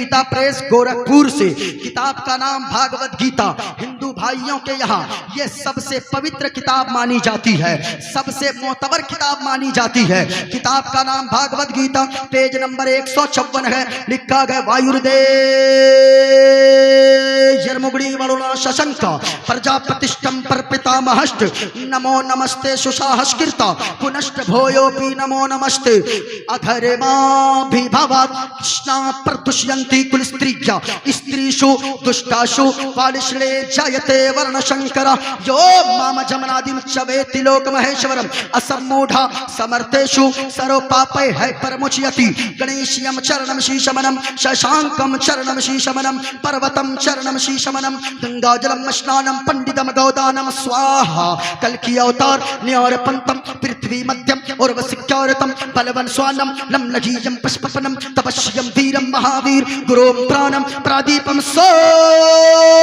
Gita press Gorakhpur से। किताब का नाम भागवत गीता। हिंदू भाइयों के यहाँ ये सबसे पवित्र किताब मानी जाती है, सबसे मोतबर किताब मानी जाती है। किताब का नाम भागवत गीता, पेज नंबर 156 है। लिखा गया वायुर्दे यर्मुगड़ी वरुणा शशंक प्रजापतिष्ठम पर पितामहश्च नमो नमस्ते सुशाहस्कृता पुनश्च भोयोपि नमो नमस्ते अधर्माभिभवात् कृष्णा प्रतुष्यन्ति कुलस्त्रिया स्त्रीषु दुष्टासु वालिश्ले जायते वर्णशंकर यो माम जमनादिम चवेति लोकमहेश्वरम असम्मूढ़ा समर्थेषु सर्वपापै है परमुच्यति गणेशियम चरणम शीशमनम शशांकम चरणम शीशमनम पर्वतम चरणम शीशमनम गंगाजलम स्नानम पंडितम गौदानम स्वाहा। कल की अवतार न्यार पंतम पृथ्वी मध्यम और वसिक्यारतम बलवन स्वानम लम लघीयम पुष्पपनम तपस्यम वीरम महावीर गुरोम प्राणम प्रादीपम सोमति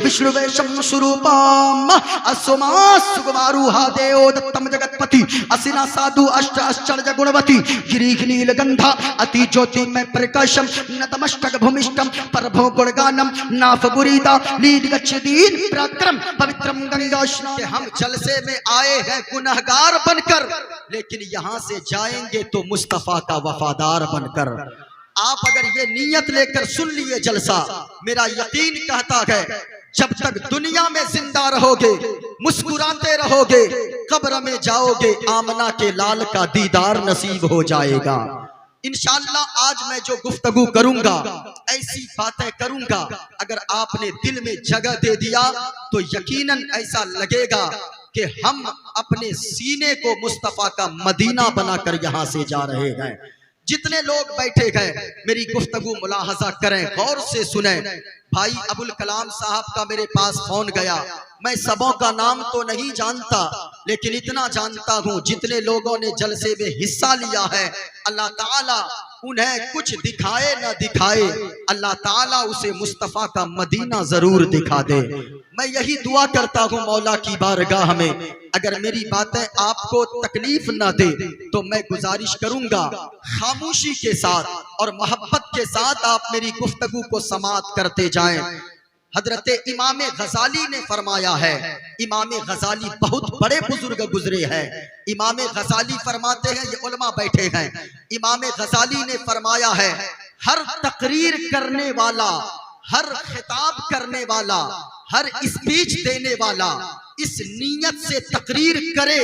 विष्णुवेशम स्वरूपम असुमा सुगमारूहा देव दत्तम जगतपति असिना साधु अष्ट आश्चर्य गुणवती गिरीह नीलगंधा अति ज्योति में प्रकाशम नतमस्तक भूमिष्ठम परभो गुणगानम नाफ गुरीदा लीड गच्छदीन पराक्रम पवित्रम गंगा स्नान। हम जलसे में आए हैं गुनहगार बनकर, लेकिन यहाँ से जाएंगे तो मुस्तफा का वफादार बनकर। आप अगर ये नीयत लेकर सुन लिए जलसा, मेरा यकीन कहता है जब तक दुनिया में जिंदा रहोगे, मुस्कुराते रहोगे, कब्र में जाओगे आमना के लाल का दीदार नसीब हो जाएगा। इंशाअल्लाह आज मैं जो गुफ्तगू करूंगा, ऐसी बातें करूंगा, अगर आपने दिल में जगह दे दिया तो यकीनन ऐसा लगेगा कि हम अपने सीने को मुस्तफा का मदीना बनाकर यहां से जा रहे हैं। जितने लोग बैठे गए मेरी गुफ्तगू मुलाहजा करें, गौर से सुने। भाई अबुल कलाम साहब का मेरे पास फोन गया। मैं सबों का नाम तो नहीं जानता, लेकिन इतना जानता हूं जितने लोगों ने जलसे में हिस्सा लिया है, अल्लाह ताला उन्हें कुछ दिखाए न दिखाए, अल्लाह ताला उसे मुस्तफा का मदीना जरूर दिखा दे। मैं यही दुआ करता हूं मौला की बारगाह में, अगर मेरी बातें आपको तकलीफ न दे तो मैं गुजारिश करूंगा खामोशी के साथ और मोहब्बत के साथ आप मेरी गुफ्तगू को समाअत करते जाएं। हजरत इमाम गजाली ने फरमाया है, इमाम गजाली बहुत बड़े बुजुर्ग गुजरे हैं। इमाम गजाली फरमाते हैं, ये उलमा बैठे हैं, इमाम गजाली ने फरमाया है हर तकरीर करने वाला, हर खिताब करने वाला, हर स्पीच देने वाला इस नीयत से तकरीर करे,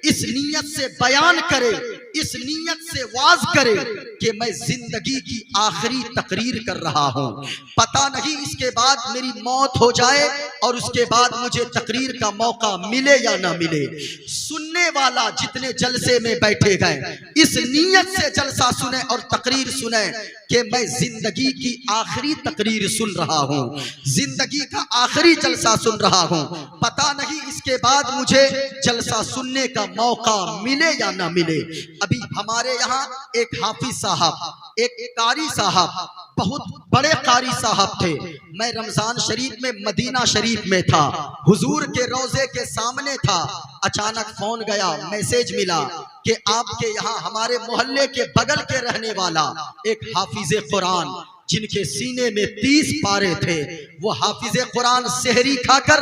इस नीयत से बयान करे, इस नीयत से वाज करे कि मैं जिंदगी की आखिरी तकरीर कर रहा हूं। पता नहीं इसके बाद मेरी मौत हो जाए और उसके बाद मुझे तकरीर का मौका मिले या ना मिले। सुनने वाला जितने जलसे में बैठे गए इस नीयत से जलसा सुने और तकरीर सुने कि मैं जिंदगी की आखिरी तकरीर सुन रहा हूं, जिंदगी का आखिरी जलसा सुन रहा हूं। पता नहीं इसके बाद मुझे जलसा सुनने का मौका मिले या ना मिले। अभी हमारे यहाँ एक हाफिज साहब, एक कारी साहब, बहुत बड़े कारी साहब थे। मैं रमजान शरीफ में मदीना शरीफ में था, हुजूर के रोजे के सामने था। अचानक फोन गया, मैसेज मिला कि आपके यहाँ हमारे मोहल्ले के बगल के रहने वाला एक हाफिज कुरान जिनके सीने में 30 पारे थे, वो हाफिज कुरान सेहरी खाकर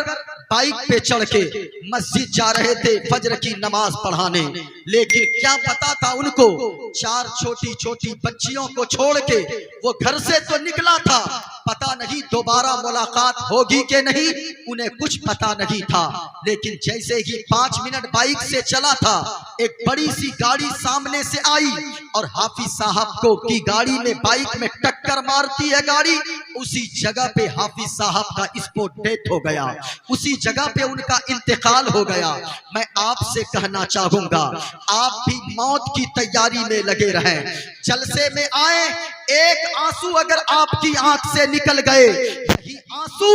बाइक पे चढ़ के मस्जिद जा रहे थे फजर की नमाज पढ़ाने। लेकिन क्या पता था उनको, 4 छोटी छोटी बच्चियों को छोड़ के वो घर से तो निकला था, पता नहीं दोबारा मुलाकात होगी कि नहीं, उन्हें कुछ पता नहीं था। लेकिन जैसे ही 5 मिनट बाइक से चला था, एक बड़ी सी गाड़ी सामने से आई और हाफिज साहब को की गाड़ी में बाइक में टक्कर मारती है गाड़ी। उसी जगह पे हाफिज साहब का स्पॉट डेथ हो गया, उसी जगह पे उनका इंतकाल हो गया। मैं आपसे कहना चाहूंगा आप भी मौत की तैयारी में लगे रहें। जलसे में आए, एक आंसू अगर आपकी आंख से निकल गए, यही आंसू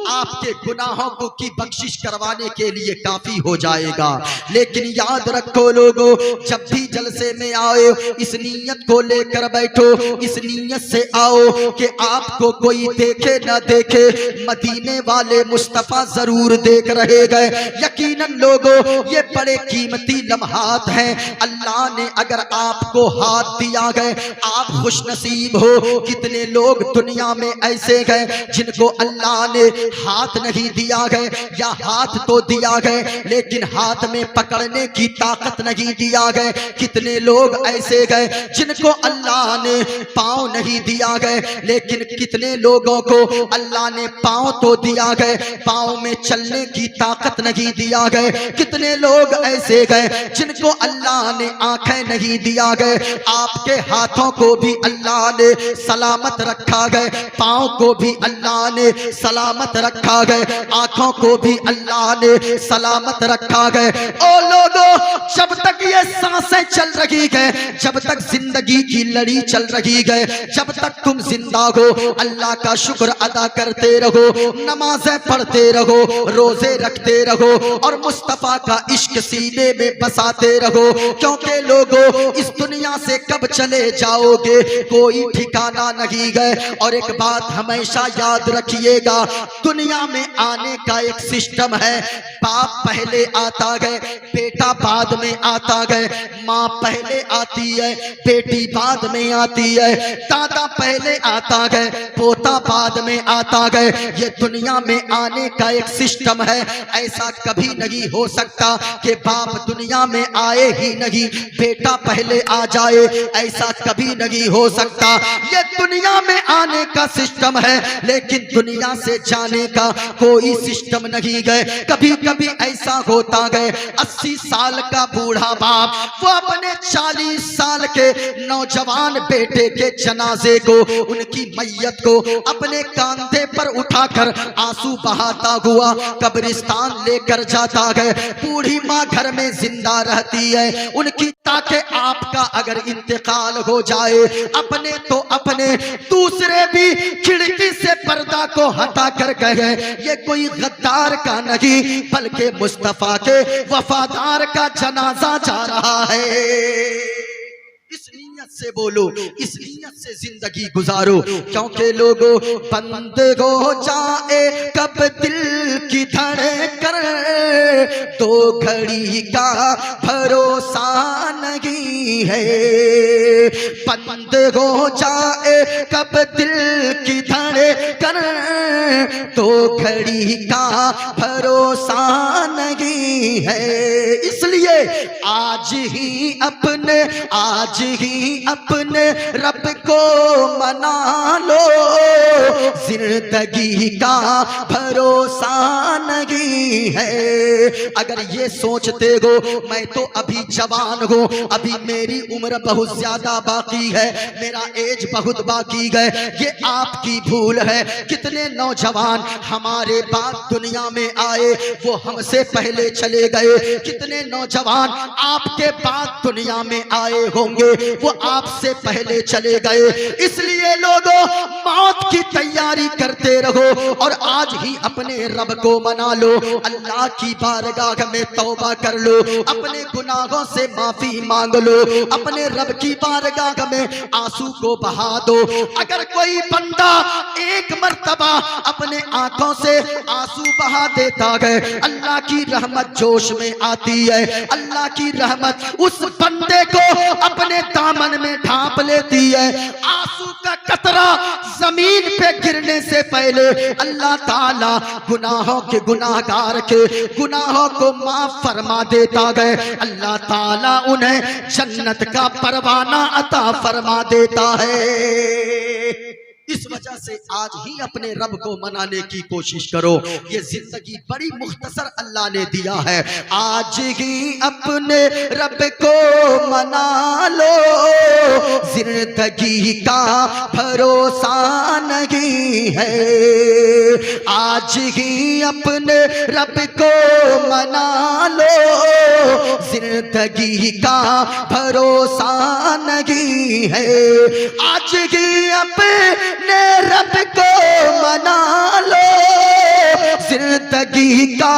आपके गुनाहों को की बख्शिश करवाने के लिए काफी हो जाएगा। लेकिन याद रखो लोगों, जब भी जलसे में आओ इस नीयत को लेकर बैठो, इस नीयत से आओ कि आपको कोई देखे न देखे, मदीने वाले मुस्तफा जरूर देख रहे गए। यकीनन लोगों ये बड़े कीमती लम्हात हैं। अल्लाह ने अगर आपको हाथ दिया गए, आप खुश नसीब हो। कितने लोग दुनिया में ऐसे गए जिनको अल्लाह ने हाथ नहीं दिया गए, या हाथ तो दिया गए लेकिन हाथ में पकड़ने की ताकत नहीं दिया गए। कितने लोग ऐसे गए जिनको अल्लाह ने पाँव नहीं दिया गए, लेकिन कितने लोगों को अल्लाह ने पाँव तो दिया गए, पाँव में चलने की ताकत नहीं दिया गए। कितने लोग ऐसे गए जिनको अल्लाह ने आंखें नहीं दिया गए। आपके हाथों को भी अल्लाह ने सलामत रखा गए, पाँव को भी अल्लाह ने सलामत रखा गए, आंखों को भी अल्लाह ने सलामत रखा गए। ओ लोगों, जब तक ये सांसें चल रही है, जब तक जिंदगी की लड़ी चल रही है, जब तक तुम जिंदा हो, अल्लाह का शुक्र अदा करते रहो, नमाजें पढ़ते रहो, रोजे रखते रहो और मुस्तफा का इश्क सीने में बसाते रहो। क्योंकि लोगों, इस दुनिया से कब चले जाओगे कोई ठिकाना नहीं है। और एक बात हमेशा याद रखिएगा, दुनिया में आने का एक सिस्टम है। बाप पहले आता है, बेटा बाद में आता है, माँ पहले आती है, बेटी बाद में आती है, दादा पहले आता है, पोता बाद में आता है। ये दुनिया में आने का एक सिस्टम है। ऐसा कभी नहीं हो सकता कि बाप दुनिया में आए ही नहीं, बेटा पहले आ जाए, ऐसा कभी नहीं हो सकता। ये दुनिया में आने का सिस्टम है, लेकिन दुनिया से जाने का कोई सिस्टम नहीं है। कभी कभी ऐसा होता है, 80 साल का बूढ़ा बाप वो अपने 40 साल के नौजवान बेटे के जनाजे को, उनकी मैयत को अपने कांधे पर उठाकर आंसू बहाता हुआ कब्रिस्तान लेकर जाता है। बूढ़ी माँ घर में जिंदा रहती है उनकी, ताकि आपका अगर इंतकाल हो जाए, अपने तो अपने, दूसरे भी खिड़की से पर्दा को हटा कर कहे ये कोई गद्दार का नहीं बल्कि मुस्तफा के वफादार का जनाजा जा रहा है। इस नीयत से बोलो, इस नीयत से जिंदगी गुजारो। क्योंकि लोगों, बंद हो जाए कब दिल की धड़कन, तो घड़ी का भरोसा नहीं है। बंद हो जाए कब दिल की धड़कन, तो घड़ी का भरोसा नहीं है। इसलिए आज ही अपने रब को मना लो, जिंदगी का भरोसा नहीं है। अगर ये सोचते हो मैं तो अभी जवान हूँ, अभी मेरी उम्र बहुत ज्यादा बाकी है, मेरा एज बहुत बाकी है, ये आपकी भूल है। कितने नौजवान हमारे बाद दुनिया में आए, वो हमसे पहले चले गए। कितने नौजवान आपके बाद दुनिया में आए होंगे, वो आपसे पहले चले गए। इसलिए लोगों, मौत की तैयारी करते रहो और आज ही अपने रब को मना लो, अल्लाह की बारगाह में तौबा कर लो, अपने गुनाहों से माफी मांग लो, अपने रब की बारगाह में आंसू को बहा दो। अगर कोई बंदा एक मर्तबा अपने आंखों से आंसू बहा देता है, अल्लाह की रहमत जोश में आती है। अल्लाह की रहमत उस बंदे को अपने दामन में ढांप लेती है। आंसू का कतरा जमीन पे गिरने से पहले अल्लाह ताला गुनाहों के गुनाहगार के गुनाहों को माफ फरमा देता है। अल्लाह ताला उन्हें जन्नत का परवाना अता फरमा देता है। इस वजह से आज ही अपने रब को मनाने की कोशिश करो। ये जिंदगी बड़ी मुख्तसर अल्लाह ने दिया है, आज ही अपने रब को मना लो, जिंदगी का भरोसा नहीं है। आज ही अपने रब को मना लो, जिंदगी का भरोसा नहीं है। आज ही अपने रब को मना लो, जिंदगी का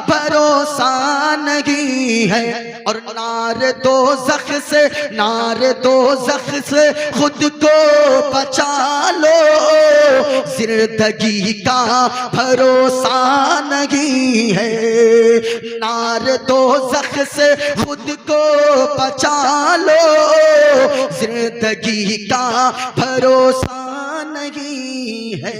भरोसा नहीं है। और नार दो जख से खुद को बचा लो, जिंदगी का भरोसा नहीं है, नार दोज़ख से खुद को बचा लो, जिंदगी का भरोसा नहीं है।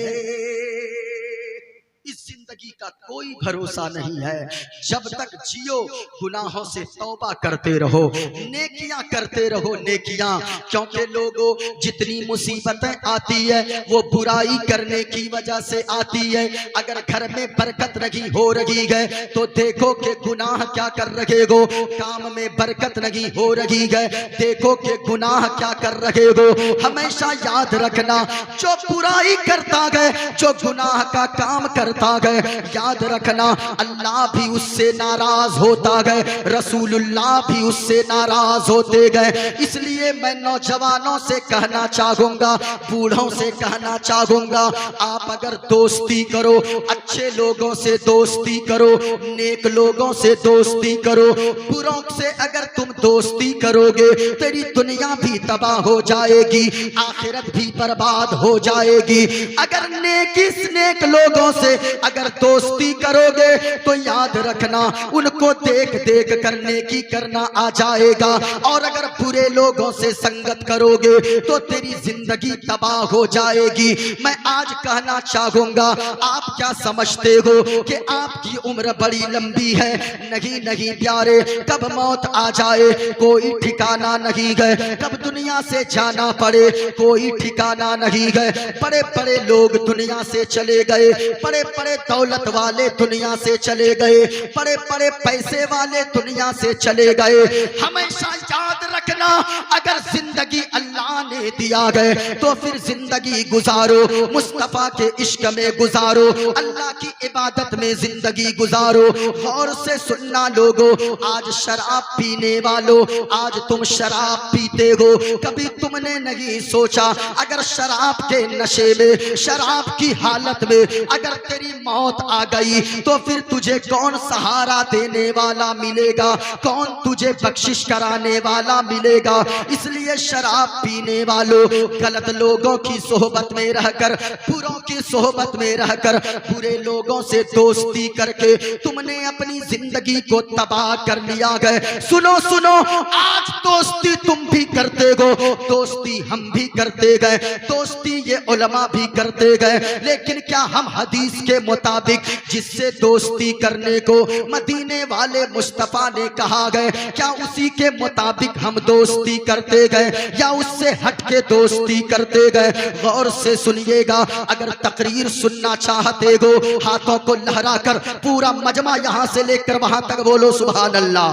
इस जिंदगी का कोई भरोसा नहीं है। जब तक जियो गुनाहों से तौबा करते रहो, नेकियां करते रहो, नेकियां, क्योंकि लोगों जितनी मुसीबतें आती है वो बुराई करने की वजह से आती है। अगर घर में बरकत नहीं हो रही है तो देखो कि गुनाह क्या कर रहे हो, काम में बरकत नहीं हो रही है, देखो कि गुनाह क्या कर रहे हो। हमेशा याद रखना, जो बुराई करता है, जो गुनाह का काम करता है, याद रखना अल्लाह भी उससे नाराज होता है, रसूलुल्लाह भी उससे नाराज होते गए। इसलिए मैं नौजवानों से कहना चाहूंगा, बूढ़ों से कहना चाहूंगा, आप अगर दोस्ती करो, अच्छे लोगों से दोस्ती करो, नेक लोगों से दोस्ती करो, बुरों से अगर तुम दोस्ती करोगे तेरी दुनिया भी तबाह हो जाएगी, आखिरत भी बर्बाद हो जाएगी। अगर नेक लोगों से अगर दोस्ती करोगे तो याद रखना उनको देख देख कर नेकी करना आ जाएगा, और अगर बुरे लोगों से संगत करोगे तो तेरी जिंदगी तबाह हो जाएगी। मैं आज कहना चाहूंगा, आप क्या समझते हो कि आपकी उम्र बड़ी लंबी है? नहीं नहीं प्यारे, कब मौत आ जाए कोई ठिकाना नहीं है, कब दुनिया से जाना पड़े कोई ठिकाना नहीं है। बड़े बड़े लोग दुनिया से चले गए, बड़े बड़े दौलत वाले दुनिया से चले गए, बड़े बड़े पैसे वाले दुनिया से चले गए। हमेशा याद रखना, अगर जिंदगी अल्लाह ने दिया गए तो फिर जिंदगी गुजारो, मुस्तफा के इश्क में गुजारो, अल्लाह की इबादत में जिंदगी गुजारो। गौर से सुनना लोगों, आज शराब पीने वालों, आज तुम शराब पीते हो, कभी तुमने नहीं सोचा अगर शराब के नशे में, शराब की हालत में अगर तेरी मौत आ गई तो फिर तुझे कौन सहारा देने वाला मिलेगा, कौन तुझे बख्शिश कराने वाला मिलेगा। इसलिए शराब पीने वालों, गलत लोगों की सोहबत में रहकर, बुरों की सोहबत में रहकर, बुरे लोगों से दोस्ती करके तुमने अपनी जिंदगी को तबाह कर लिया है। सुनो सुनो, आज दोस्ती तुम भी करते हो, दोस्ती हम भी करते गए, दोस्ती ये उलमा भी करते गए, लेकिन क्या हम हदीस के मुताबिक जिससे दोस्ती करने को मदीने वाले मुस्तफा ने कहा गए, क्या उसी के मुताबिक हम दोस्ती करते गए या उससे हट के दोस्ती करते गए? गौर से सुनिएगा, अगर तकरीर सुनना चाहते हो हाथों को लहराकर पूरा मजमा यहां से लेकर वहां तक बोलो सुभान अल्लाह,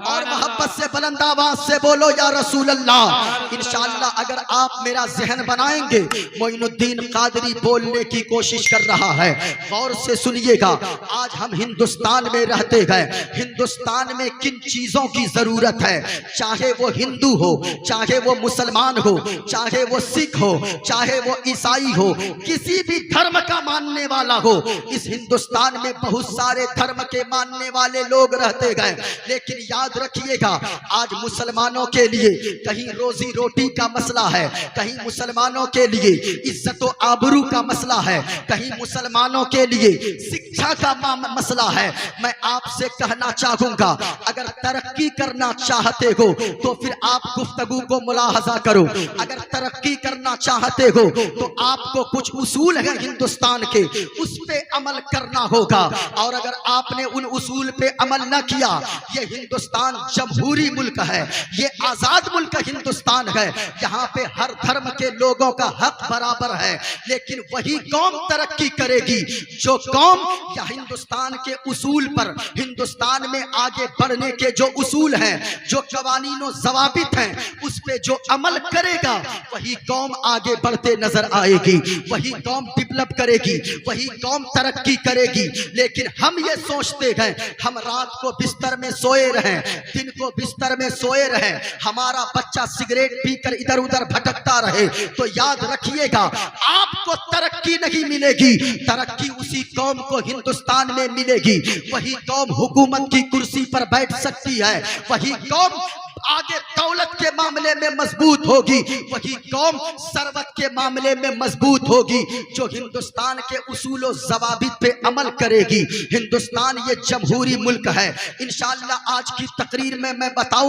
और मोहब्बत से बुलंद आवाज से बोलो या रसूल अल्लाह। इंशाअल्लाह अगर आप मेरा जहन बनाएंगे, मोइनुद्दीन कादरी बोलने की कोशिश कर रहा है, गौर से सुनिएगा। आज हम हिंदुस्तान में रहते हैं, हिंदुस्तान में किन चीजों की जरूरत है, चाहे वो हिंदू हो, चाहे वो मुसलमान हो, चाहे वो सिख हो, चाहे वो ईसाई हो, किसी भी धर्म का मानने वाला हो, इस हिंदुस्तान में बहुत सारे धर्म के मानने वाले लोग रहते गए, लेकिन याद रखिएगा आज मुसलमानों के लिए कहीं रोजी रोटी का मसला है, कहीं मुसलमानों के लिए इज्जत व आबरू का मसला है, कहीं मुसलमानों के लिए शिक्षा का मसला है। मैं आपसे कहना चाहूंगा, अगर तरक्की करना चाहते हो तो फिर आप गुफ्तगू को मुलाहजा करो, अगर तरक्की करना चाहते हो तो आपको कुछ उसूल है हिंदुस्तान के, उस पे अमल करना होगा, और अगर आपने उन उसूल पे अमल न किया, ये हिंदुस्तान जमहूरी मुल्क है, ये आजाद मुल्क हिंदुस्तान है, यहाँ पे हर धर्म के लोगों का हक बराबर है, लेकिन वही कौम तरक्की करेगी जो कौम या हिंदुस्तान के उसूल पर, हिंदुस्तान में आगे बढ़ने के जो उसूल हैं, जो कवानीनो ज़वाबित हैं, उस पे जो अमल करेगा वही कौम आगे बढ़ते नजर आएगी, वही कौम डेवलप करेगी, वही कौम तरक्की करेगी। लेकिन हम ये सोचते हैं हम रात को बिस्तर में सोए रहें, दिन को बिस्तर में सोए रहें, हमारा बच्चा सिगरेट पीकर इधर उधर भटकता रहे, तो याद रखिएगा आपको तरक्की नहीं मिलेगी, तरक्की उसी कौम को हिंदुस्तान में मिलेगी, वही कौम हुकूमत की कुर्सी पर बैठ सकती है, वही कौम आगे दौलत के मामले में मजबूत होगी, वही कौम सरवत के मामले में मजबूत होगी जो हिंदुस्तान के उसूलों ज़वाबित पे अमल करेगी। हिंदुस्तान ये जमहूरी मुल्क है। इंशाअल्लाह आज की तकरीर में मैं बता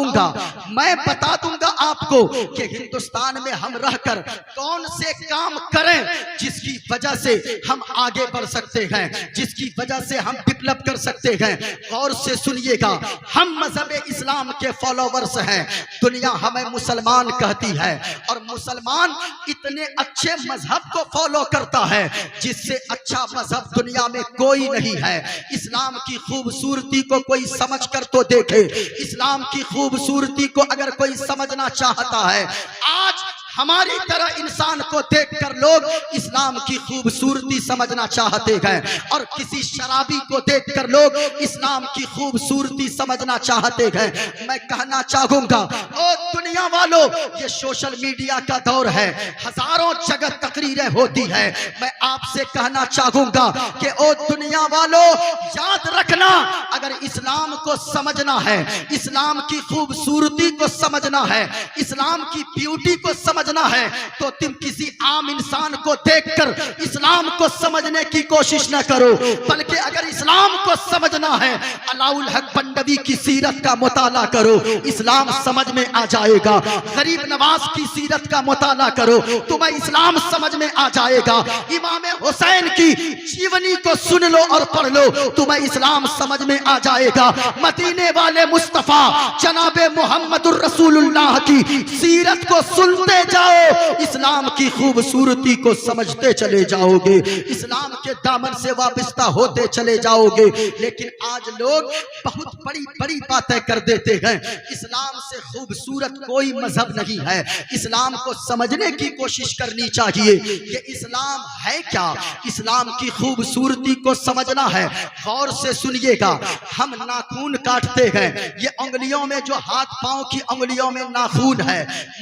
दूंगा आपको कि हिंदुस्तान में हम रहकर कौन से काम करें जिसकी वजह से हम आगे बढ़ सकते हैं, जिसकी वजह से हम डेवलप कर सकते हैं। गौर से सुनिएगा, हम मजहब इस्लाम के फॉलोवर्स हैं। दुनिया हमें मुसलमान कहती है और मुसलमान इतने अच्छे मजहब को फॉलो करता है जिससे अच्छा मजहब दुनिया में कोई नहीं है। इस्लाम की खूबसूरती को कोई समझ कर तो देखे। इस्लाम की खूबसूरती को अगर कोई समझना चाहता है, आज हमारी तरह इंसान को देखकर लोग इस्लाम की खूबसूरती समझना चाहते हैं और किसी शराबी को देखकर लोग इस्लाम की खूबसूरती समझना चाहते हैं। मैं कहना चाहूंगा, ओ दुनिया वालों, ये सोशल मीडिया का दौर है, हजारों जगह तकरीरें होती है। मैं आपसे कहना चाहूंगा कि ओ दुनिया वालों, याद रखना, अगर इस्लाम को समझना है, इस्लाम की खूबसूरती को समझना है, इस्लाम की ब्यूटी को समझना है, तो तुम किसी आम इंसान को देखकर इस्लाम को समझने की कोशिश न करो, बल्कि अगर इस्लाम को समझना है, अलाउल हक बंडवी की सीरत का मुताला करो, इस्लाम समझ में आ जाएगा। गरीब नवाज की सीरत का मुताला करो, तुम्हें इस्लाम समझ में आ जाएगा। इमाम हुसैन की जीवनी को सुन लो और पढ़ लो, तुम्हें इस्लाम समझ में आ जाएगा। मदीने वाले मुस्तफा जनाबे मुहम्मदुर रसूलुल्लाह की सीरत को सुनते जाओ, इस्लाम की खूबसूरती को समझते चले जाओगे, इस्लाम के दामन से वाबस्ता होते चले जाओगे। लेकिन आज लोग बहुत बड़ी बड़ी बातें कर देते हैं। इस्लाम से खूबसूरत कोई मजहब नहीं है। इस्लाम को समझने की कोशिश करनी चाहिए। ये इस्लाम है क्या? इस्लाम की खूबसूरती को समझना है। गौर से सुनिएगा, हम नाखून काटते हैं, ये उंगलियों में जो हाथ पांव की उंगलियों में नाखून है,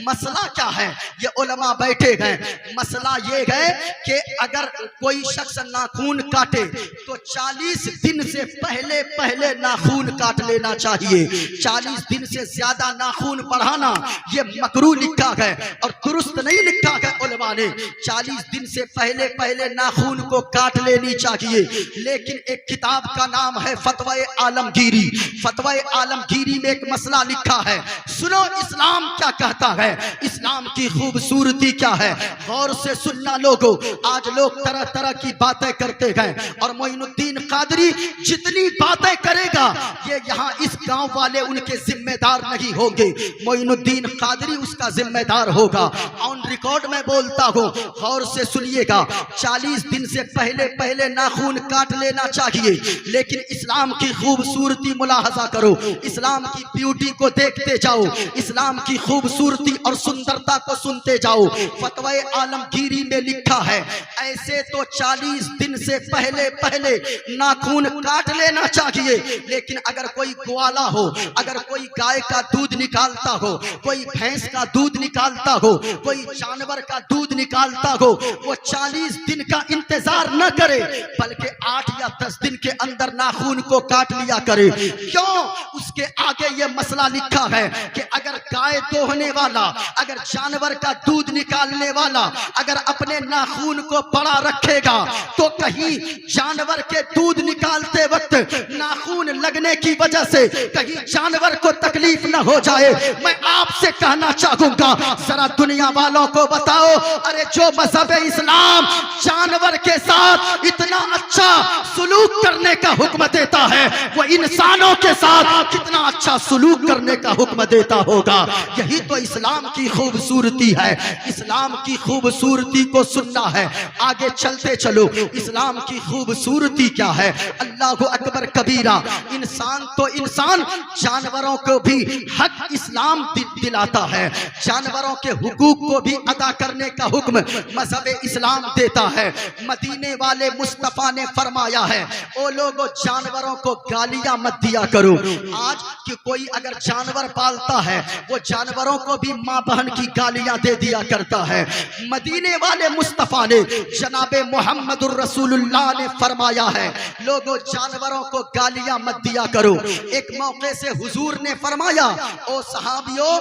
मसला क्या है? ये उलमा बैठे हैं। मसला ये है कि अगर कोई शख्स नाखून काटे तो 40 दिन से पहले नाखून काट लेना चाहिए। 40 दिन से ज्यादा नाखून बढ़ाना ये मकरूह लिखा है और दुरुस्त नहीं लिखा है उलमा ने। 40 दिन से पहले नाखून को काट लेनी चाहिए। लेकिन एक किताब का नाम है फतवा आलमगीरी। फतवा आलमगीरी में एक मसला लिखा है, सुनो इस्लाम क्या कहता है, इस्लाम की खूबसूरती क्या है। गौर से सुनना लोगों, आज लोग तरह तरह की बातें करते हैं और मोइनुद्दीन कादरी जितनी बातें करेगा ये यहाँ इस गांव वाले उनके जिम्मेदार नहीं होंगे, मोइनुद्दीन कादरी उसका जिम्मेदार होगा। ऑन रिकॉर्ड में बोलता हूँ, गौर से सुनिएगा। 40 दिन से पहले नाखून काट लेना चाहिए। लेकिन इस्लाम की खूबसूरती मुलाहजा करो, इस्लाम की ब्यूटी को देखते जाओ, इस्लाम की खूबसूरती और सुंदरता को सुनते जाओ। फतवा आलमगीरी में लिखा है, ऐसे तो 40 दिन से पहले नाखून काट लेना चाहिए। लेकिन अगर कोई ग्वाला हो, अगर कोई गाय का दूध निकालता हो, कोई भैंस का दूध निकालता हो, कोई जानवर का दूध निकालता हो, वो 40 दिन का इंतजार न करे, बल्कि 8 या 10 दिन के अंदर नाखून को काट लिया करे। क्यों? उसके आगे ये मसला लिखा है कि अगर गाय दोहने वाला, अगर जानवर का दूध निकालने वाला अगर अपने नाखून को बड़ा रखेगा तो कहीं जानवर के दूध निकालते वक्त नाखून लगने की वजह से कहीं जानवर को तकलीफ न हो जाए। मैं आपसे कहना चाहूंगा, जरा दुनिया वालों को बताओ, अरे जो मजहब इस्लाम जानवर के साथ इतना अच्छा सुलूक करने का हुक्म देता है, वो इंसानों के साथ कितना अच्छा सुलूक करने का हुक्म देता होगा। यही तो इस्लाम की खूबसूरती है। इस्लाम की खूबसूरती को सुनना है। आगे चलते चलो, इस्लाम की खूबसूरती क्या है? अल्लाहु अकबर कबीरा। इंसान तो इंसान, जानवरों को भी हक इस्लाम दिलाता है। जानवरों के हुकूक को भी अदा करने का हुक्म मजहब इस्लाम देता है। मदीने वाले मुस्तफा ने फरमाया है, ओ लोगों, जानवरों को गालियां मत दिया करो। आज कि कोई अगर जानवर पालता है, वो जानवरों को भी माँ बहन की गालियां दे दिया करता है। मदीने वाले मुस्तफा ने जनाबे मोहम्मदुर रसूलुल्लाह ने फरमाया है, लोगों जानवरों को गालियां मत दिया करो। एक मौके से हुजूर ने फरमाया, ओ सहाबियों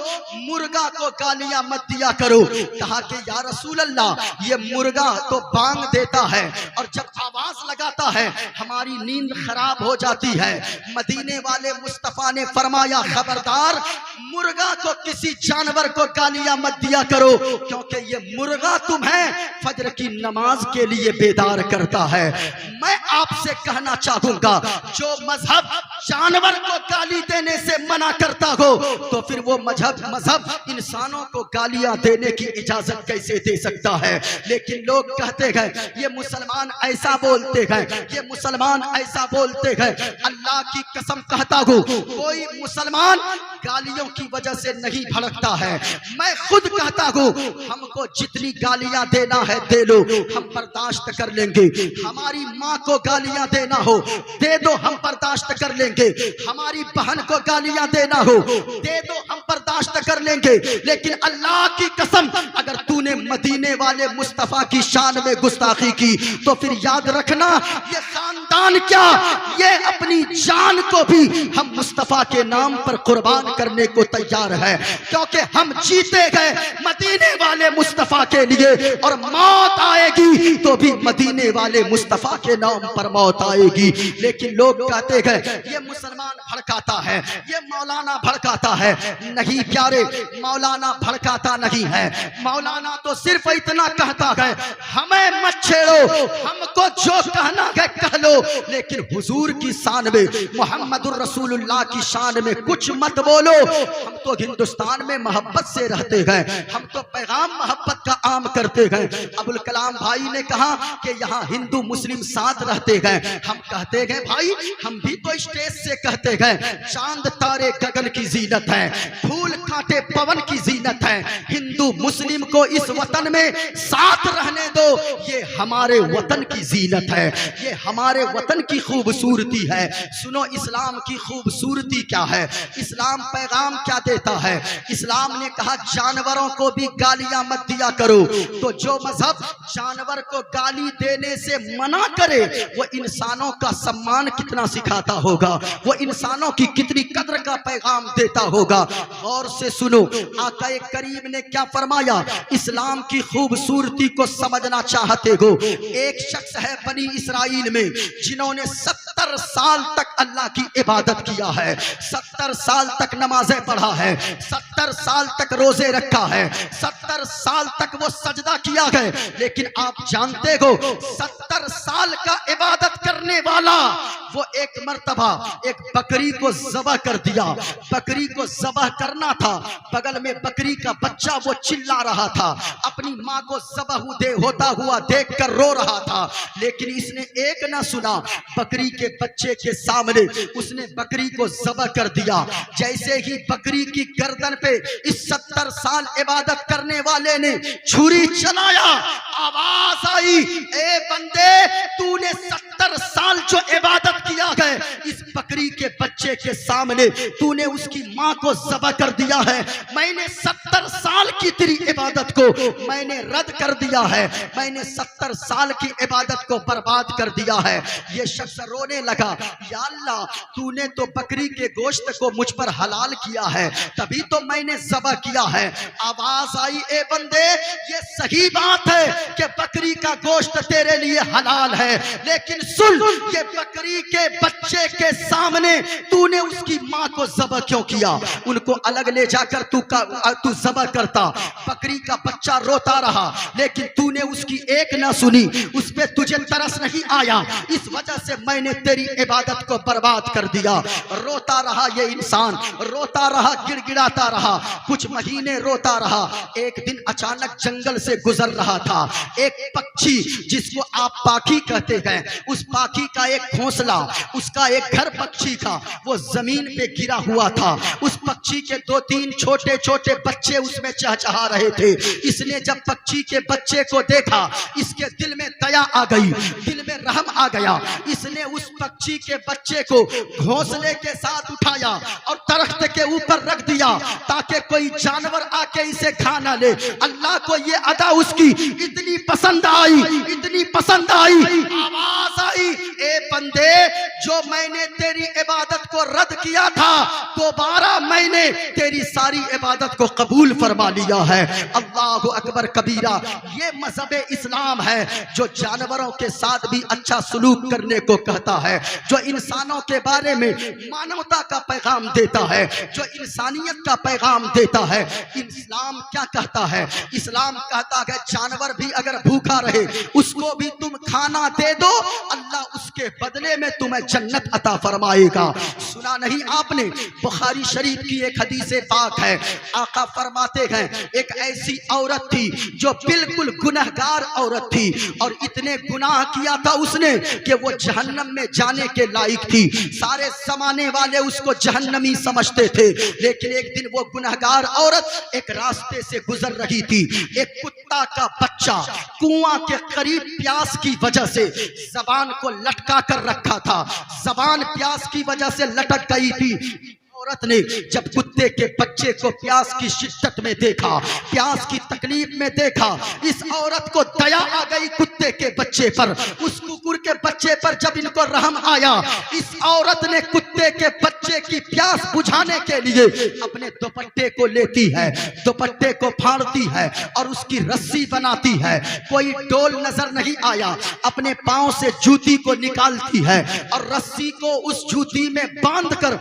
मुर्गा को गालियां मत दिया करो। कहा कि या रसूल अल्लाह, ये मुर्गा तो बांग देता है और जब आवाज लगाता है हमारी नींद खराब हो जाती है। मदीने वाले मुस्तफा ने फरमाया, खबरदार मुर्गा को किसी जानवर को गालियां मत दिया करो, क्योंकि ये मुर्गा तुम्हें फजर की नमाज के लिए बेदार करता है। मैं आपसे कहना चाहूंगा, जो मजहब जानवर को गाली देने से मना करता हो, तो फिर वो मजहब इंसानों को गालियां देने की इजाजत कैसे दे सकता है। लेकिन लोग कहते हैं ये मुसलमान ऐसा बोलते हैं, ये मुसलमान ऐसा बोलते हैं। अल्लाह की कसम कहता हूं, कोई मुसलमान गालियों की वजह से नहीं भड़कता है। मैं खुद कहता हूं, हमको जितनी गालियां देना है दे लो, हम बर्दाश्त कर लेंगे। हमारी माँ को गालियां देना हो दे दो, हम बर्दाश्त कर लेंगे। हमारी बहन को गालियां देना हो दे दो, हम बर्दाश्त कर लेंगे। लेकिन अल्लाह की कसम, अगर तूने मदीने वाले मुस्तफा की शान में गुस्ताखी की तो फिर याद रखना, ये खानदान क्या, ये अपनी जान को भी हम मुस्तफा के नाम पर कुर्बान करने को तैयार है, क्योंकि हम जीते गए मदीने वाले मुस्तफा के लिए, और मौत आएगी तो भी मदीने वाले मुस्तफा के नाम पर मौत आएगी। लेकिन लोग कहते हैं ये मुसलमान भड़काता है, ये मौलाना भड़काता है। नहीं प्यारे, मौलाना भड़काता नहीं है। मौलाना तो सिर्फ इतना कहता है, हमें मत छेड़ो, हमको जो कहना है कह लो, लेकिन हुजूर की शान में, मोहम्मदुर रसूलुल्लाह की शान में कुछ मत बोलो। हम तो हिंदुस्तान में मोहब्बत से रहते हैं, हम तो पैगाम मोहब्बत का आम करते हैं। अबुल कलाम भाई ने कहा कि यहाँ हिंदू मुस्लिम साथ रहते हैं। हम कहते हैं भाई, हम भी तो स्टेज से कहते हैं, चांद तारे गगन की जीनत है, फूल कांटे पवन की जीनत है। हिंदू मुस्लिम को इस वतन में साथ रहने दो, ये हमारे वतन की जीनत है, ये हमारे वतन की खूबसूरती है। सुनो इस्लाम की खूबसूरती क्या है, इस्लाम पैगाम क्या देता है। इस्लाम ने कहा जानवरों को भी गालियां मत दिया करो। तो जो मजहब जानवर को गाली देने से मना करे, वो इंसानों का सम्मान कितना सिखाता होगा, वो इंसानों की कितनी कद्र का पैगाम देता होगा। गौर से सुनो, आका करीम ने क्या फरमाया। इस्लाम की खूबसूरती को समझना चाहते हो, एक शख्स है बनी इसराइल में जिन्होंने 70 साल तक अल्लाह की इबादत किया है, 70 साल तक नमाजें पढ़ा है, 70 साल तक रोजे रखा है, 70 साल तक वो सजदा किया है। लेकिन आप जानते हो 70 साल का इबादत करने वाला वो एक मर्तबा एक बकरी को ज़बह कर दिया। बकरी को ज़बह करना था, बगल में बकरी का बच्चा वो चिल्ला रहा था, अपनी माँ को ज़बह होता हुआ देखकर रो रहा था। लेकिन इसने एक ना सुना, बकरी के बच्चे के सामने उसने बकरी को ज़बह कर दिया। जैसे ही बकरी की गर्दन पे इस 70 साल इबादत करने वाले ने छुरी चलाया, आवाज आई, ए बंदे तूने 70 साल जो इबादत किया है, इस बकरी के बच्चे के सामने तूने उसकी माँ को ज़बह कर दिया है। मैंने 70 साल की तेरी इबादत को मैंने रद्द कर दिया है, मैंने 70 साल की इबादत को बर्बाद कर दिया है। ये शख्स रोने लगा, या अल्लाह तूने तो बकरी के गोश्त को मुझ पर हलाल किया है, तभी तो मैंने ज़बह किया है। आवाज आई, ए बंदे ये सही बात है कि बकरी का गोश्त तेरे लिए हलाल है, लेकिन सुन, ये बकरी के बच्चे के सामने तूने उसकी माँ को ज़बह क्यों किया? उनको अलग ले जाकर तू ज़बह करता। बकरी का बच्चा रोता रहा, लेकिन तूने उसकी एक ना सुनी, उस पे तुझे तरस नहीं आया, इस वजह से मैंने तेरी इबादत को बर्बाद कर दिया। रोता रहा ये इंसान, रोता रहा, गिड़गिड़ाता रहा, कुछ महीने रोता रहा। एक दिन अचानक जंगल से गुजर रहा था, एक पक्षी जिसको आप पाखी कहते हैं, उस पाखी का एक घोंसला, उसका एक घर पक्षी का वो जमीन पे गिरा हुआ था। उस पक्षी के 2-3 छोटे छोटे बच्चे उसमें चहचहा रहे थे। इसने जब पक्षी के बच्चे को देखा, इसके दिल में दया आ गई, दिल में रहम आ गया। इसने उस पक्षी के बच्चे को घोंसले के साथ उठाया और दरख्त के ऊपर रख दिया ताकि कोई जानवर आके इसे खा ना ले। अल्लाह को ये अदा उसकी इतनी पसंद आई, इतनी पसंद आई, आवाज आई, ए बंदे, जो मैंने तेरी इबादत को रद्द किया था, दोबारा मैंने तेरी सारी इबादत को कबूल फरमा लिया है। अल्लाहु अकबर कबीरा। ये मजहब इस्लाम है जो जानवरों के साथ भी अच्छा सलूक करने को कहता है, जो इंसानों के बारे में मानवता का पैगाम देता है, जो इंसानियत का पैगाम देता है। इस्लाम क्या कहता है? इस्लाम कहता है जानवर भी अगर भूखा रहे उसको भी तुम खाना दे दो, अल्लाह उसके बदले में तुम्हें जन्नत अता फरमाएगा। सुना नहीं आपने? बुखारी शरीफ की एक हदीस पाक है, आका फरमाते हैं एक ऐसी औरत थी जो बिल्कुल गुनहगार औरत थी और इतने गुनाह किया था उसने कि वो जहन्नम में जाने के लायक थी। सारे जमाने वाले उसको जहन्नमी समझते थे। लेकिन एक दिन वो गुनहगार औरत एक रास्ते से गुजर रही थी। एक कुत्ता का बच्चा कुआं के करीब प्यास की वजह से जबान को लटका कर रखा था। जबान प्यास की वजह से लटक गई थी। औरत ने जब कुत्ते के बच्चे को प्यास की शिद्दत में देखा, प्यास की तकलीफ में देखा, इस औरत को दया आ गई कुत्ते के बच्चे पर। उस कुकुर के बच्चे पर जब इनको रहम आया, इस औरत ने कुत्ते के बच्चे की प्यास बुझाने के लिए अपने दुपट्टे को लेती है, दुपट्टे को फाड़ती है और उसकी रस्सी बनाती है। कोई डोल नजर नहीं आया, अपने पांव से जूती को निकालती है और रस्सी को उस जूती में बांधकर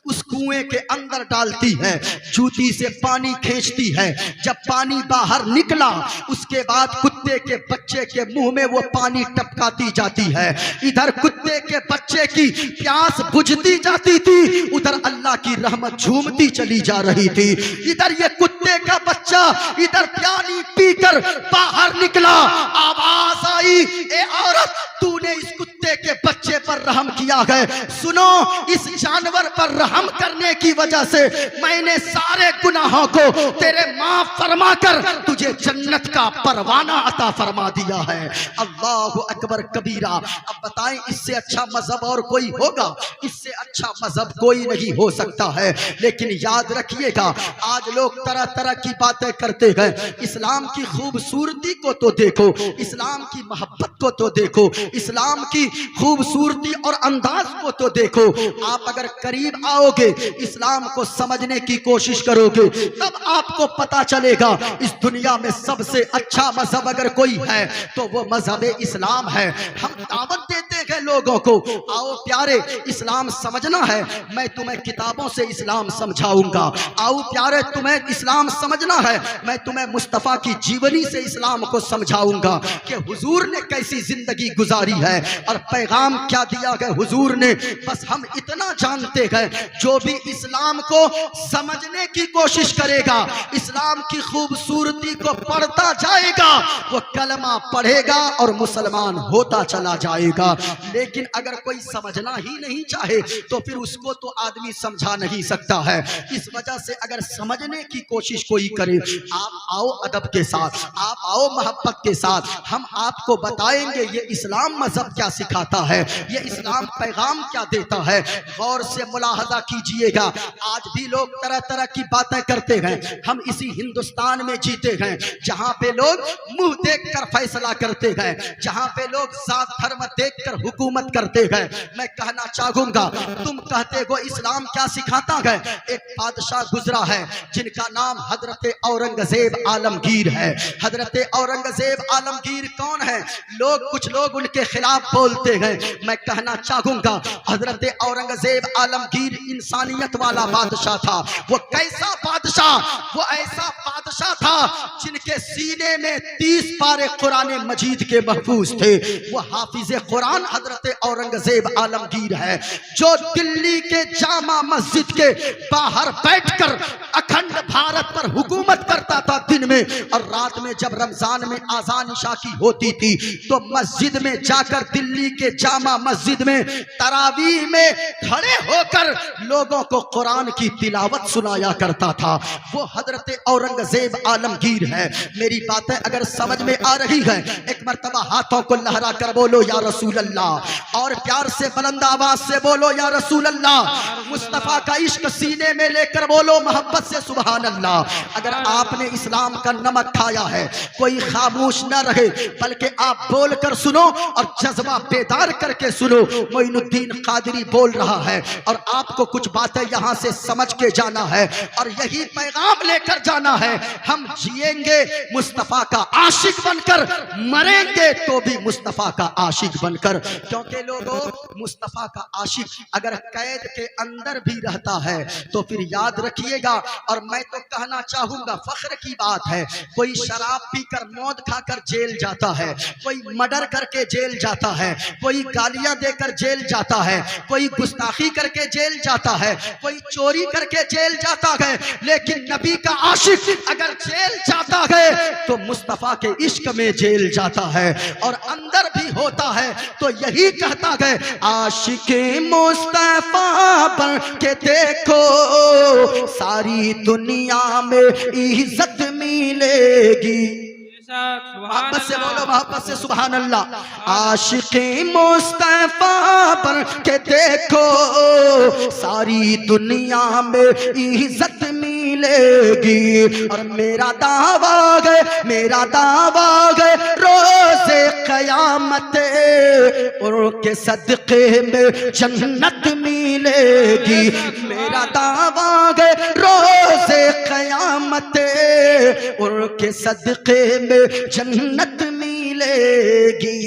उस कुएं के अंदर डालती है। जूती से पानी खींचती है। जब पानी बाहर निकला उसके बाद कुत्ते के बच्चे के मुंह में वो पानी टपकाती जाती है। इधर कुत्ते के बच्चे की प्यास बुझती जाती थी, उधर अल्लाह की रहमत झूमती चली जा रही थी। इधर ये कुत्ते का बच्चा इधर पानी पीकर बाहर निकला। आवाज आई, ए औरत, तूने इस कुत्ते के बच्चे पर रहम किया है। सुनो, इस जानवर पर रहम करने की वजह से मैंने सारे गुनाहों को तेरे माफ फरमा कर तुझे जन्नत का परवाना अता फरमा दिया है। अल्लाहु अकबर कबीरा। अब बताएं इससे अच्छा मजहब और कोई होगा? इससे अच्छा मजहब कोई नहीं हो सकता है। लेकिन याद रखिएगा, आज लोग तरह तरह की बातें करते हैं। इस्लाम की खूबसूरती को तो देखो, इस्लाम की मोहब्बत को तो देखो, इस्लाम की खूबसूरती और अंदाज को तो देखो। आप अगर करीब आओगे, इस्लाम को समझने की कोशिश करोगे, तब आपको पता चलेगा इस दुनिया में सबसे अच्छा मजहब अगर कोई है तो वो मजहब इस्लाम है। हम दावत देते हैं लोगों को, आओ प्यारे इस्लाम समझना है, मैं तुम्हें किताबों से इस्लाम समझाऊंगा। आओ प्यारे तुम्हें इस्लाम समझना है, मैं तुम्हें मुस्तफा की जीवनी से इस्लाम को समझाऊंगा कि हुजूर ने कैसी जिंदगी गुजारी है और पैगाम क्या दिया है हुजूर ने। बस हम इतना जानते हैं, जो भी इस्लाम को समझने की कोशिश करेगा, इस्लाम की खूबसूरती को पढ़ता जाएगा, वो कलमा पढ़ेगा और मुसलमान होता चला जाएगा। लेकिन अगर कोई समझना ही नहीं चाहे तो फिर उसको तो आदमी समझा नहीं सकता है। इस वजह से अगर समझने की कोशिश कोई करे, आप आओ अदब के साथ, आप आओ मोहब्बत के साथ, हम आपको बताएंगे ये इस्लाम मजहब क्या सिखाता है, ये इस्लाम पैगाम क्या देता है। गौर से मुलाहजा कीजिएगा, आज भी लोग तरह तरह की बातें करते हैं। हम इसी हिंदुस्तान में जीते हैं जहां पे लोग मुंह देखकर फैसला करते हैं, जहां पे लोग जात धर्म देखकर हुकूमत करते हैं। मैं कहना चाहूंगा, तुम कहते हो इस्लाम क्या सिखाता है। एक बादशाह गुजरा है जिनका नाम हजरत औरंगजेब आलमगीर है। हजरत औरंगजेब आलमगीर कौन है? कुछ लोग उनके खिलाफ बोलते हैं। मैं कहना चाहूंगा, हजरत औरंगजेब आलमगीर इंसानियत वाला बादशाह था। वो कैसा बादशाह? वो ऐसा बादशाह था जिनके सीने में 30 पारे कुरान मजीद के महफूज थे। वो हाफिज कुरान हजरत औरंगजेब आलमगीर है, जो दिल्ली के जामा मस्जिद के बाहर बैठकर अखंड भारत पर हुकूमत करता था दिन में, और रात में जब रमजान में आजान इशा की होती थी तो मस्जिद में जाकर, दिल्ली के जामा मस्जिद में तरावी में खड़े होकर लोगों को कुरान की तिलावत सुनाया करता था। वो हजरत औरंगजेब आलमगीर है। मेरी बातें अगर समझ में आ रही है, एक मर्तबा हाथों को लहरा कर बोलो या रसूल अल्लाह, और प्यार से बुलंद आवाज से बोलो या रसूल अल्लाह। मुस्तफा का इश्क सीने में लेकर बोलो मोहब्बत से सुभान अल्लाह। अगर आपने इस्लाम का नमक खाया है, कोई खामोश न रहे, बल्कि आप बोल कर सुनो और जज्बा बेदार करके सुनो। मोइनुद्दीन कादरी बोल रहा है और आपको कुछ बातें यहां से समझ के जाना है और यही पैगाम लेकर जाना है। हम जिएंगे मुस्तफा का आशिक बनकर, मरेंगे तो भी मुस्तफा का आशिक बनकर। क्योंकि लोगों, मुस्तफा का आशिक अगर कैद के अंदर भी रहता है तो फिर याद रखिएगा। और मैं तो कहना चाहूंगा, फख्र की बात है, कोई शराब पीकर मौत खाकर जेल जाता है, कोई मर्डर करके जेल जाता है, कोई गालियां देकर जेल जाता है, कोई गुस्ताखी करके जेल जाता है, कोई चोरी करके जेल जाता है, लेकिन नबी का आशिक अगर जेल जाता है तो मुस्तफा के इश्क में जेल जाता है। और अंदर भी होता है तो यही कहता है, आशिके मुस्तफा बन के देखो, सारी दुनिया में इज्जत मिलेगी। मोहब्बत से बोलो, मोहब्बत से सुभान अल्लाह। आशिके मुस्तफा बन के देखो, सारी दुनिया में इज्जत मिलेगी। और मेरा दावा है, मेरा दावा है, रोज़े क़यामत उनके सदक़े में जन्नत मिलेगी। मेरा दावा है, रोज़े क़यामत उनके सदक़े में जन्नत मिलेगी।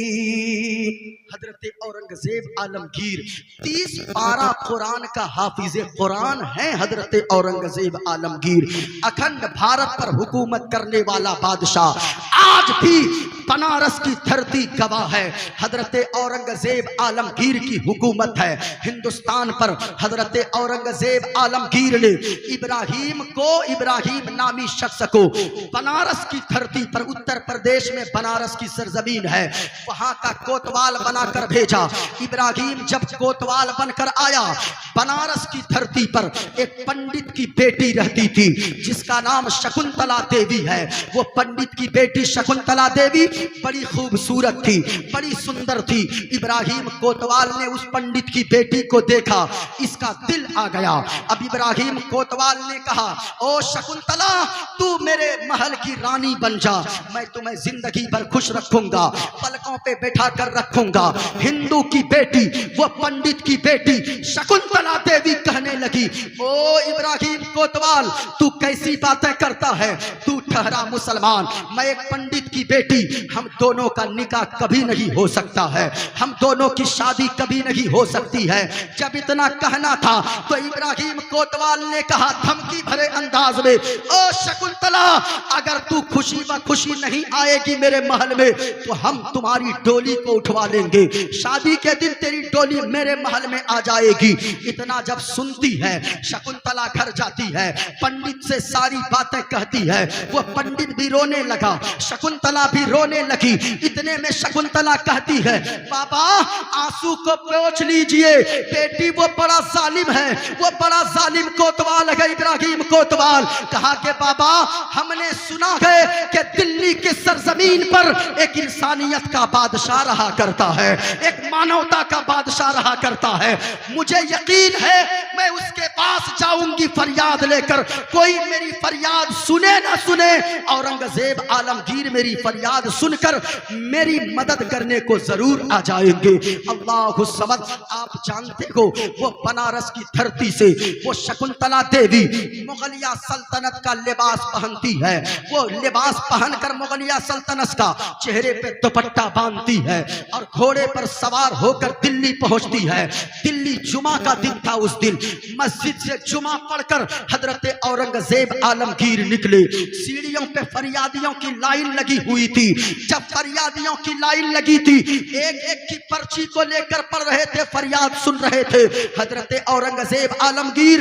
हजरत औरंगजेब आलमगीर 30 पारा कुरान का हाफिज कुरान है। हजरत औरंगजेब आलमगीर अखंड भारत पर हुकूमत करने वाला बादशाह, आज भी बनारस की धरती गवाह है। हजरत औरंगजेब आलमगीर की हुकूमत है हिंदुस्तान पर। हजरत औरंगजेब आलमगीर ने इब्राहिम नामी शख्स को बनारस की धरती पर, उत्तर प्रदेश में बनारस की सरजमीन है, वहां का कोतवाल बनाकर भेजा। इब्राहिम जब कोतवाल बनकर आया, बनारस की धरती पर एक पंडित की बेटी रहती थी जिसका नाम शकुंतला देवी है। वो पंडित की बेटी शकुंतला देवी बड़ी खूबसूरत थी, बड़ी सुंदर थी। इब्राहिम कोतवाल ने उस पंडित की बेटी को देखा, इसका दिल आ गया। अब इब्राहिम कोतवाल ने कहा, ओ शकुंतला, तू मेरे महल की रानी बन जा, मैं तुम्हें जिंदगी भर खुश रखूंगा, पलकों पे बैठा कर रखूंगा। हिंदू की बेटी, वो पंडित की बेटी शकुंतला देवी कहने लगी, ओ इब्राहिम कोतवाल, तू कैसी बातें करता है? तू ठहरा मुसलमान, मैं एक पंडित की बेटी, हम दोनों का निकाह कभी नहीं हो सकता है, हम दोनों की शादी कभी नहीं हो सकती है। जब इतना कहना था तो इब्राहिम कोतवाल ने कहा धमकी भरे अंदाज में, ओ शकुंतला, अगर तू खुशी व खुशी नहीं आएगी मेरे महल में तो हम तुम्हारी डोली को उठवा लेंगे, शादी के दिन तेरी डोली मेरे महल में आ जाएगी। इतना जब सुनती है, शकुंतला घर जाती है, पंडित से सारी बातें कहती है। वो पंडित भी रोने लगा, शकुंतला भी रोने लगी। इतने में शकुंतला कहती है, बाबा आंसू को पोंछ लीजिए, बेटी वो बड़ा जालिम है, वो बड़ा जालिम कोतवाल है इब्राहिम कोतवाल। कहा कि बाबा, हमने सुना है कि दिल्ली की सरजमीन पर एक इंसानियत का बादशाह रहा करता है, एक मानवता का बादशाह रहा करता है। मुझे यकीन है मैं उसके पास जाऊंगी फरियाद लेकर, कोई मेरी फरियाद सुने ना सुने, औरंगजेब आलमगीर मेरी फरियाद सुनकर मेरी मदद करने को जरूर आ जाएंगे। अल्लाहु समद। आप जानते हो, वो बनारस की धरती से वो शकुंतला देवी मुगलिया सल्तनत का लिबास पहनती है। वो लिबास पहनकर मुगलिया सल्तनत का चेहरे पे दुपट्टा बांधती है और घोड़े पर सवार होकर दिल्ली पहुंचती है। दिल्ली जुमा का दिन था। उस दिन मस्जिद से जुमा पढ़कर हजरत औरंगजेब आलमगीर निकले। सीढ़ियों पे फरियादियों की लाइन लगी हुई थी। जब फरियादियों की लाइन लगी थी, एक एक की पर्ची को लेकर पढ़ रहे थे, फरियाद सुन रहे थे। हजरत औरंगजेब आलमगीर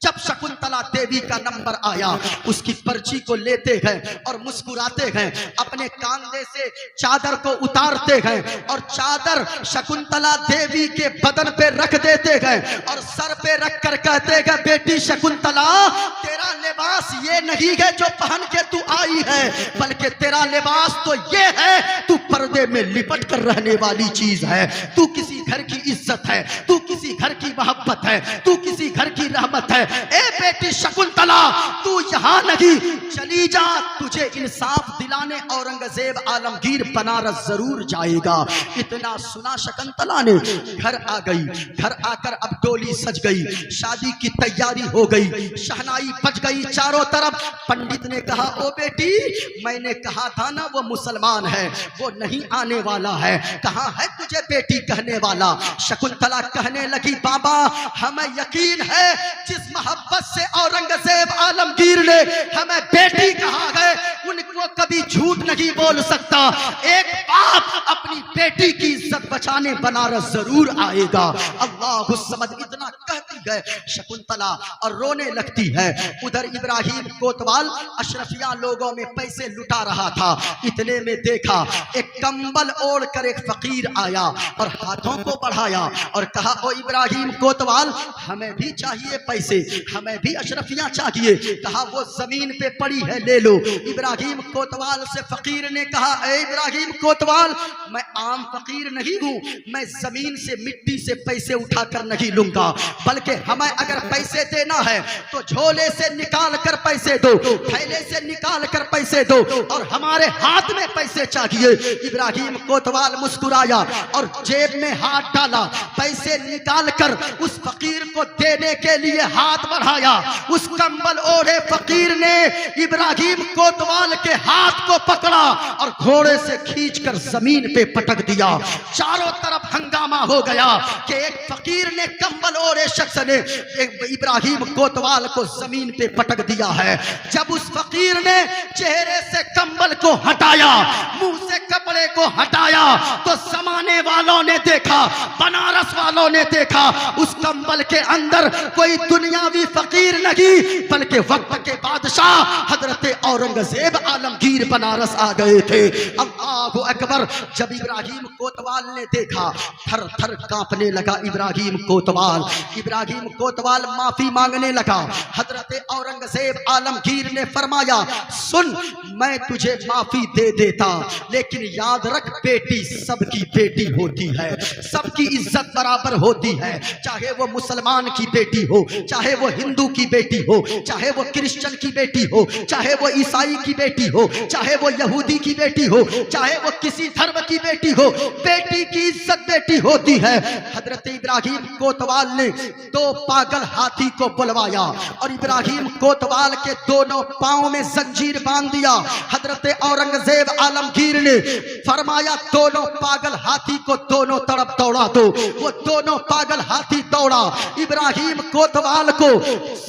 जब शकुंतला देवी का नंबर आया, उसकी पर्ची को लेते गए और मुस्कुराते गए, अपने कंधे से चादर को उतारते गए और चादर शकुंतला देवी के बदन पे रख देते गए और सर पे रख कर कहते गए, बेटी शकुंतला, तेरा लिबास ये नहीं है जो पहन के तू आई है, बल्कि तेरा लिबास तो ये है, तू पर्दे में लिपट कर रहने वाली चीज है, तू किसी घर की इज्जत है, तू किसी घर की मोहब्बत है, तू किसी घर की रहमत है। ए बेटी शकुंतला, तू यहाँ नहीं, चली जा, तुझे इंसाफ दिलाने औरंगजेब आलमगीर बनारस जरूर जाएगा। इतना सुना शकुंतला ने घर आ गई। घर आकर अब डोली सज गई, शादी की तैयारी हो गई, शहनाई बज गई चारों तरफ। पंडित ने कहा, ओ बेटी, मैंने कहा था ना वो मुसलमान है, वो नहीं आने वाला है, कहाँ है तुझे बेटी कहने वाला। शकुंतला कहने लगी, बाबा हमें यकीन है जिस मोहब्बत से औरंगजेब आलमगीर ने हमें बेटी कहा है, उनको कभी झूठ नहीं बोल सकता। एक बाप अपनी बेटी की इज्जत बचाने बनारस जरूर आएगा। अल्लाह समझ, इतना कहती है शकुंतला और रोने लगती है। उधर इब्राहिम कोतवाल अशरफिया लोगों में पैसे लुटा रहा था। इतने में देखा एक कंबल ओढ़ कर एक फकीर आया और हाथों को बढ़ाया और कहा, ओ इब्राहिम कोतवाल, हमें भी चाहिए पैसे, हमें भी अशरफियां चाहिए। कहा, वो जमीन पे पड़ी है, ले लो। इब्राहिम कोतवाल से फकीर ने कहा, ए इब्राहिम कोतवाल, मैं आम फकीर नहीं हूं, मैं जमीन से मिट्टी से पैसे उठाकर नहीं लूंगा, बल्कि हमें अगर पैसे देना है तो झोले से निकाल कर पैसे दो, थैले से निकाल कर पैसे दो, और हमारे हाथ में पैसे चाहिए। इब्राहिम कोतवाल मुस्कुराया और जेब में हाथ डाला, पैसे निकाल कर उस फकीर को देने के लिए हाथ बढ़ाया। उस कंबल ओढ़े फकीर ने इब्राहिम कोतवाल के हाथ को पकड़ा और घोड़े से खींचकर जमीन पे पटक दिया। चारों तरफ हंगामा हो गया कि एक फकीर ने, कंबल ओढ़े शख्स ने इब्राहिम कोतवाल को जमीन पे पटक दिया है। जब उस फकीर ने चेहरे से कंबल को हटाया, मुंह से कपड़े को हटाया, तो जमाने वालों ने देखा, बनारस वालों ने देखा, उस कंबल के अंदर कोई दुनियावी फकीर नहीं, बल्कि वक्त के बादशाह हजरत औरंगजेब आलमगीर बनारस आ गए थे। अल्लाहु अकबर। जब इब्राहिम कोतवाल ने देखा, थर थर कांपने लगा इब्राहिम कोतवाल। इब्राहिम कोतवाल माफी मांगने लगा। हजरत औरंगजेब आलमगीर ने फरमाया, सुन, मैं तुझे माफी दे देता, लेकिन याद रख, बेटी सबकी बेटी होती है, सबकी इज्जत बराबर होती है, चाहे वो मुसलमान की बेटी हो, चाहे वो हिंदू की बेटी हो, चाहे वो क्रिश्चियन की बेटी हो, चाहे वो ईसाई की बेटी हो, चाहे वो यहूदी की बेटी हो, चाहे वो किसी धर्म की बेटी हो, बेटी की इज्जत बेटी होती है। हजरत इब्राहिम कोतवाल ने दो पागल हाथी को बुलवाया और इब्राहिम कोतवाल के दोनों पांव में जंजीर बांध दिया। हजरत औरंगजेब आलमगीर ने फरमाया, दोनों पागल हाथी को दोनों तरफ दौड़ा दो। वो दोनों पागल हाथी दौड़ा। इब्राहिम कोतवाल को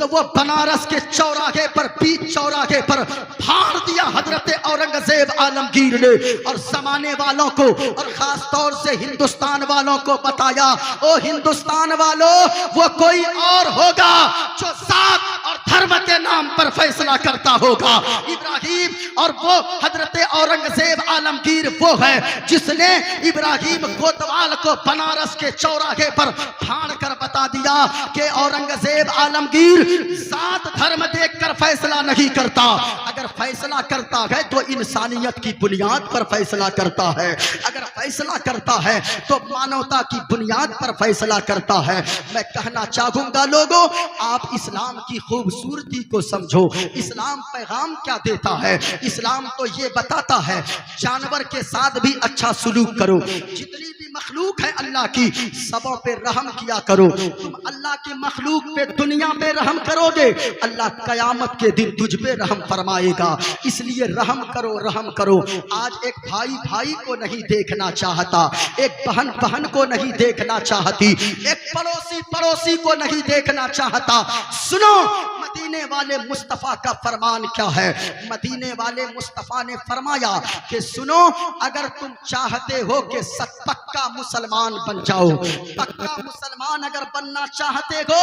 वो बनारस के चौराहे पर, बीच चौराहे पर फाड़ दिया हजरत औरंगजेब आलमगीर ने। और जमाने वालों को और खास तौर से हिंदुस्तान वालों को बताया, ओ हिंदुस्तान वालों, वो कोई और होगा जो जात और धर्म के नाम पर फैसला करता होगा। इब्राहिम और वो हजरत औरंगजेब आलमगीर वो है जिसने इब्राहिम कोतवाल को बनारस के चौराहे पर फाड़ कर बता दिया कि औरंगजेब आलमगीर जात धर्म देखकर फैसला नहीं करता, अगर फैसला करता है तो इंसानियत की बुनियाद पर फैसला करता है, अगर फैसला करता है तो मानवता की बुनियाद पर फैसला करता है। मैं कहना चाहूंगा लोगों, आप इस्लाम की खूबसूरती को समझो। इस्लाम पैगाम क्या देता है? इस्लाम तो ये बताता है जानवर के साथ भी अच्छा सुलूक करो, जितनी भी मखलूक है अल्लाह की, सबों पे रहम किया करो। तुम अल्लाह के मखलूक पे दुनिया में रहम करोगे, अल्लाह कयामत के दिन तुझ पे रहम फरमाएगा। इसलिए रहम करो, रहम करो। आज एक भाई भाई को नहीं देखना चाहता, एक बहन बहन को नहीं देखना चाहती, एक पड़ोसी पड़ोसी को नहीं देखना चाहता। सुनो, मदीने मदीने वाले मुस्तफ़ा का फरमान क्या है। मदीने वाले मुस्तफ़ा ने फरमाया कि सुनो, अगर तुम चाहते हो कि पक्का मुसलमान बन जाओ, पक्का मुसलमान अगर बनना चाहते हो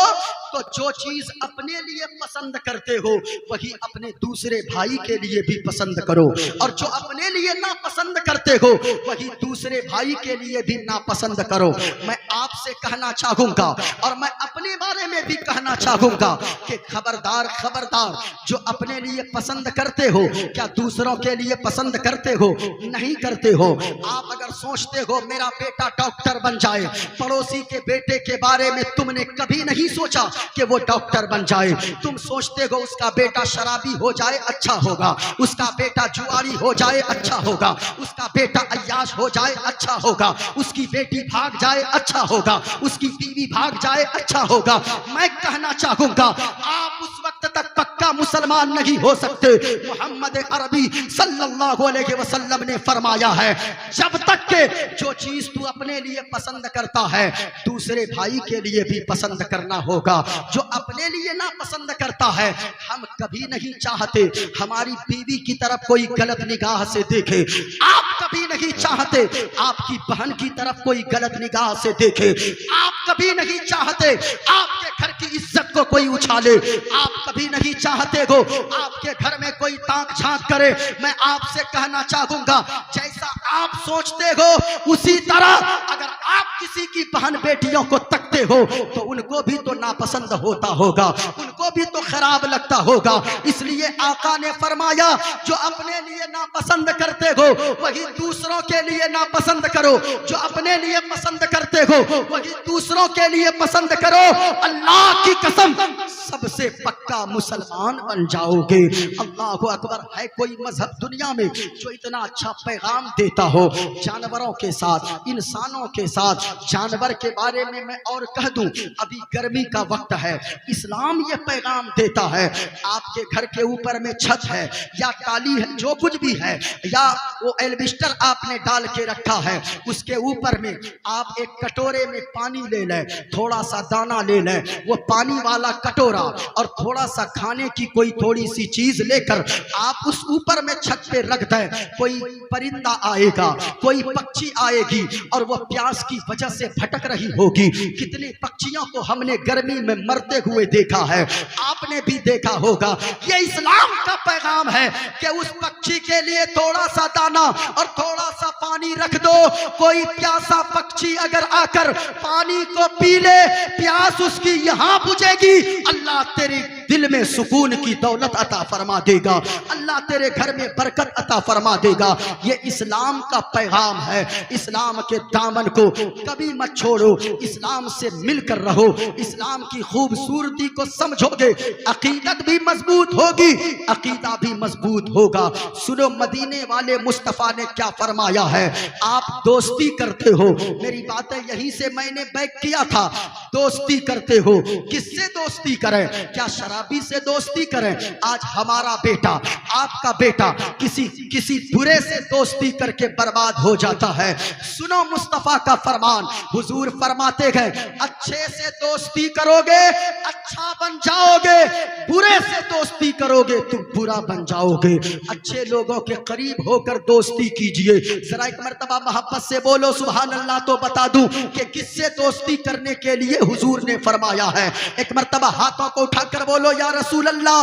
तो जो चीज अपने लिए पसंद करते हो वही अपने दूसरे भाई के लिए भी पसंद करो, और जो अपने लिए ना पसंद करते हो वही दूसरे भाई के लिए भी ना पसंद करो। मैं आपसे कहना चाहूंगा और मैं अपने बारे में भी कहना चाहूंगा कि खबरदार खबरदार, जो अपने लिए पसंद करते हो क्या दूसरों के लिए पसंद करते हो? नहीं करते हो। आप अगर सोचते हो मेरा बेटा डॉक्टर बन जाए, पड़ोसी के बेटे के बारे में तुमने कभी नहीं सोचा कि वो डॉक्टर बन जाए। तुम सोचते हो उसका बेटा शराबी हो जाए अच्छा होगा, उसका बेटा जुआरी हो जाए अच्छा होगा, उसका बेटा अय्याश हो जाए अच्छा होगा, उसकी बेटी भाग जाए अच्छा होगा, उसकी बीवी भाग जाए अच्छा होगा। मैं कहना चाहूंगा आप उस वक्त तक पक्का मुसलमान नहीं हो सकते। मोहम्मद अरबी सल्लल्लाहु अलैहि वसल्लम ने फरमाया है, जब तक के जो चीज तू अपने लिए पसंद करता है दूसरे भाई के लिए भी पसंद करना होगा। जो अपने लिए ना पसंद करता है, हम कभी नहीं चाहते हमारी बीवी की तरफ कोई गलत निगाह से देखे, आप कभी नहीं चाहते आपकी बहन की तरफ कोई गलत निगाह से देखे, आप कभी नहीं चाहते आपके घर की इज्जत को कोई उछाले, आप कभी नहीं चाहते हो आपके घर में कोई ताक झांक करे। मैं आपसे कहना चाहूंगा जैसा आप सोचते हो उसी तरह अगर आप किसी की बहन बेटियों को तकते हो तो उनको भी तो नापसंद होता होगा, उनको भी तो खराब लगता होगा। इसलिए आका ने फरमाया जो अपने लिए नापसंद करते हो वही दूसरों के लिए नापसंद करो, जो अपने लिए पसंद करते हो वही दूसरों के लिए पसंद करो। अल्लाह की कसम सबसे पक्का मुसलमान बन जाओगे। अल्लाह अकबर। है कोई मजहब दुनिया में जो इतना अच्छा पैगाम देता हो जानवरों के साथ, इंसानों के साथ? जानवर के बारे में मैं और कह दूं, अभी गर्मी का वक्त है, इस्लाम ये पैगाम देता है आपके घर के ऊपर में छत है या टाली है, जो कुछ भी है, या वो एल्बिस्टर आपने डाल के रखा है, उसके ऊपर में आप एक कटोरे में पानी ले लें, थोड़ा सा दाना ले लें, वो पानी वाला कटोरा और थोड़ा सा खाने की कोई थोड़ी सी चीज लेकर आप उस ऊपर में छत पे रख दें, कोई परिंदा आएगा, कोई पक्षी आएगी और वो प्यास की वजह से भटक रही होगी। कितने पक्षियों को हमने गर्मी में मरते हुए देखा है, आपने भी देखा होगा। ये इस्लाम का पैगाम है कि उस पक्षी के लिए थोड़ा सा दाना और थोड़ा सा पानी रख दो। कोई प्यासा पक्षी अगर आकर पानी को पी ले, प्यास उसकी यहाँ बुझेगी, अल्लाह तेरे दिल में सुकून की दौलत अता फरमा देगा, अल्लाह तेरे घर में बरकत अता फरमा देगा। ये इस्लाम का पैगाम है। इस्लाम के दामन को कभी मत छोड़ो, इस्लाम से मिलकर रहो, इस्लाम की खूबसूरती को समझोगे, अकीदत भी मजबूत होगी, अकीदा भी मजबूत होगा। सुनो मदीने वाले मुस्तफ़ा ने क्या फरमाया है। आप दोस्ती करते हो, मेरी बातें यहीं से मैंने बैक किया था। दोस्ती करते हो, किससे दोस्ती करें? क्या शराबी से दोस्ती करें? आज हमारा बेटा, आपका बेटा किसी बुरे से दोस्ती करके बर्बाद हो जाता है। सुनो मुस्तफ़ा का फरमान, हुजूर फरमाते हैं अच्छे से दोस्ती करोगे अच्छा बन जाओगे, बुरे से दोस्ती करोगे तुम बुरा बन जाओगे। अच्छे लोगों के करीब होकर दोस्ती कीजिए। जरा एक मर्तबा मोहब्बत से बोलो सुभान अल्लाह, तो बता दूं कि किससे दोस्ती करने के लिए हुजूर ने फरमाया है। एक मर्तबा हाथों को उठाकर बोलो या रसूल अल्लाह,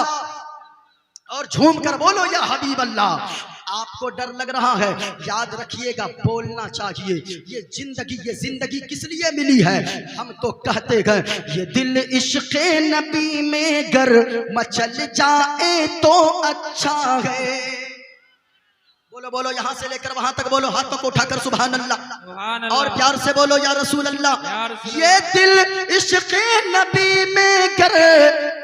और झूम कर बोलो या हबीब अल्लाह। आपको डर लग रहा है, याद रखिएगा बोलना चाहिए। ये जिंदगी किस लिए मिली है? हम तो कहते गए ये दिल इश्क़े नबी में गर मचल जाए तो अच्छा है। बोलो बोलो, यहां से लेकर वहां तक बोलो, हाथों को उठाकर सुभान अल्लाह, और प्यार से बोलो या रसूल अल्लाह। ये दिल इश्क़े नबी में गर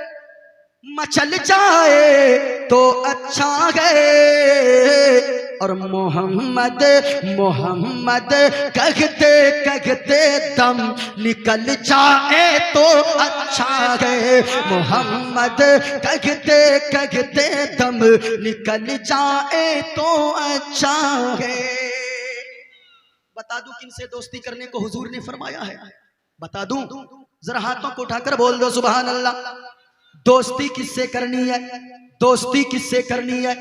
मचल जाए तो अच्छा है, और मोहम्मद मोहम्मद कहते कहते दम निकल जाए तो अच्छा है। मोहम्मद कहते कहते दम निकल जाए तो अच्छा है। बता दूं किनसे दोस्ती करने को हुजूर ने फरमाया है? बता दूं? जरा हाथों को उठाकर बोल दो सुभान अल्लाह। दोस्ती किससे करनी है? दोस्ती किससे करनी है?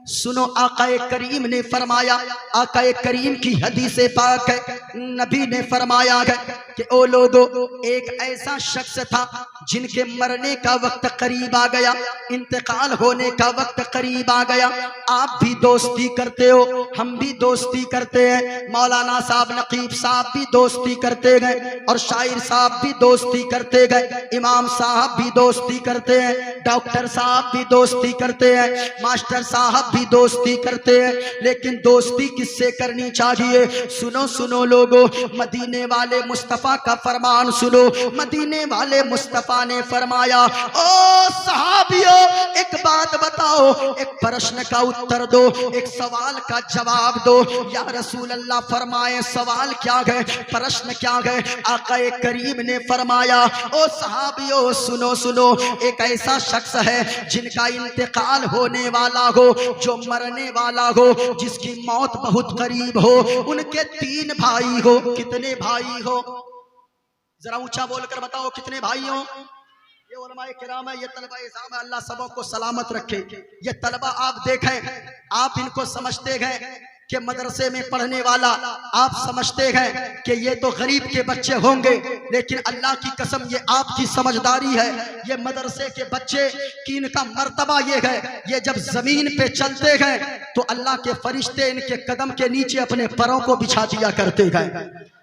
सुनो, आकाए करीम ने फरमाया, आकाए करीम की हदीस पाक है, नबी ने फरमाया है कि ओ लोगो, एक ऐसा शख्स था जिनके मरने का वक्त करीब आ गया, इंतकाल होने का वक्त करीब आ गया। आप भी दोस्ती करते हो, हम भी दोस्ती करते हैं, मौलाना साहब नकीब साहब भी दोस्ती करते गए, और शायर साहब भी दोस्ती करते गए, इमाम साहब भी दोस्ती करते हैं, डॉक्टर साहब भी दोस्ती करते हैं, मास्टर साहब भी दोस्ती करते हैं। लेकिन दोस्ती किससे करनी चाहिए? सुनो सुनो लोगो, मदीने वाले मुस्तफा का फरमान सुनो। मदीने वाले मुस्तफा ने फरमाया, ओ सहाबियों, एक बात बताओ, एक प्रश्न का उत्तर दो, एक सवाल का जवाब दो। या रसूल अल्लाह, फरमाए सवाल क्या है, प्रश्न क्या है? आकाए करीम ने फरमाया, ओ सहाबियों सुनो सुनो, एक ऐसा शख्स है जिनका इंतकाल होने वाला हो, जो मरने वाला हो, जिसकी मौत बहुत करीब हो, उनके 3 भाई हो। कितने भाई हो? जरा ऊंचा बोलकर बताओ, कितने भाई हो? ये उलमाए किराम है, ये तलबा इज़ाम है, अल्लाह सबों को सलामत रखे। ये तलबा आप देखें, आप इनको समझते हैं कि मदरसे में पढ़ने वाला, आप समझते हैं कि ये तो गरीब के बच्चे होंगे, लेकिन अल्लाह की कसम ये आपकी समझदारी है, ये मदरसे के बच्चे की इनका मर्तबा ये है, ये जब जमीन पे चलते हैं तो अल्लाह के फरिश्ते इनके कदम के नीचे अपने पैरों को बिछा दिया करते हैं।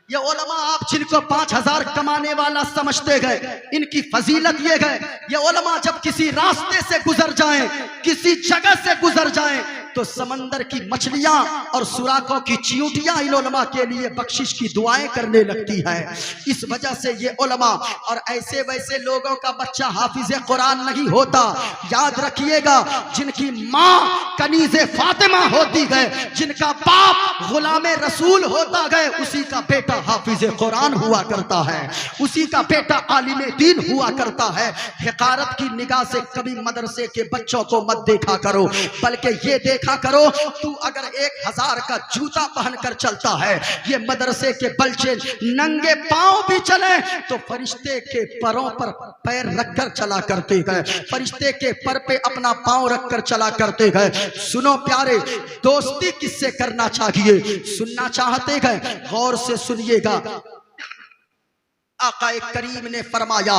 ये उलमा आप जिनको 5000 कमाने वाला समझते गए, इनकी फजीलत ये है, ये उलमा जब किसी रास्ते से गुजर जाएं, किसी जगह से गुजर जाएं, तो समंदर की मछलियां और सुराखों की चींटियां इन उलमा के लिए बख्शिश की दुआएं करने लगती है। इस वजह से ये उलमा और ऐसे वैसे लोगों का बच्चा हाफिज कुरान नहीं होता। याद रखिएगा, जिनकी माँ कनीज़े फातिमा होती है, जिनका बाप गुलामे रसूल होता है, उसी का बेटा हाफिज कुरान हुआ करता है, उसी का बेटा आलिम दीन हुआ करता है। हिकारत की निगाह से कभी मदरसे के बच्चों को मत देखा करो, बल्कि ये देखा करो, तू अगर 1000 का जूता पहनकर चलता है, ये मदरसे के बच्चे नंगे पांव भी चले तो फरिश्ते के पैरों पर पैर रखकर चला करते हैं, फरिश्ते के पर पे अपना पांव रखकर चला करते हैं। सुनो प्यारे, दोस्ती किससे करना चाहिए? सुनना चाहते हैं? गौर से सुनिएगा। आका करीम ने फरमाया,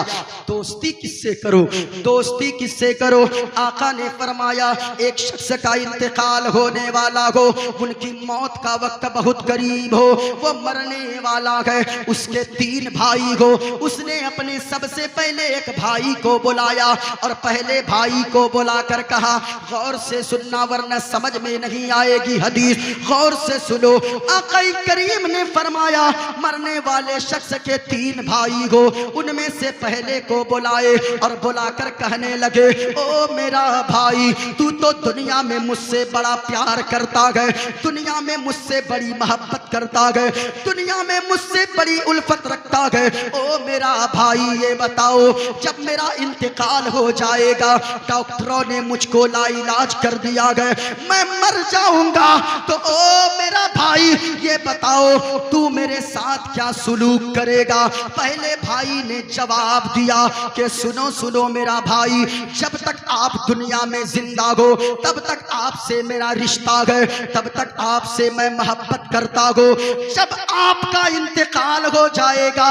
दोस्ती किससे करो? दोस्ती किससे करो? आका ने फरमाया, एक शख्स का इंतकाल होने वाला हो, उनकी मौत का वक्त बहुत करीब हो, वो मरने वाला है, उसके 3 भाई हो। उसने अपने सबसे पहले एक भाई को बुलाया और पहले भाई को बुलाकर कहा, गौर से सुनना वरना समझ में नहीं आएगी हदीस, गौर से सुनो। आका करीम ने फरमाया, मरने वाले शख्स के 3 भाई हो, उनमें से पहले को बुलाए और बुलाकर कहने लगे, ओ मेरा भाई, तू तो दुनिया में मुझसे बड़ा प्यार करता है, दुनिया में मुझसे बड़ी मोहब्बत करता है, दुनिया में मुझसे बड़ी उल्फत रखता है। ओ मेरा भाई, ये बताओ, जब मेरा इंतकाल हो जाएगा, डॉक्टरों ने मुझको लाइलाज कर दिया है, मैं मर जाऊंगा, तो ओ मेरा भाई ये बताओ, तू मेरे साथ क्या सुलूक करेगा? पहले भाई ने जवाब दिया कि सुनो सुनो मेरा भाई, जब तक आप दुनिया में जिंदा हो तब तक आपसे मेरा रिश्ता है, तब तक आपसे मैं मोहब्बत करता हूँ। जब आपका इंतकाल हो जाएगा,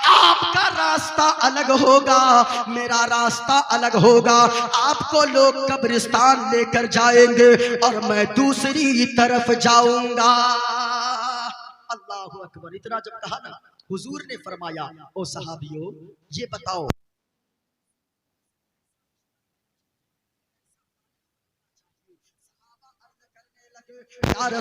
आपका रास्ता अलग होगा, मेरा रास्ता अलग होगा, आपको लोग कब्रिस्तान लेकर जाएंगे और मैं दूसरी तरफ जाऊंगा। अल्लाहु अकबर। इतना जब कहा ना, हुजूर ने फरमाया, ओ सहाबियों ये बताओ, यार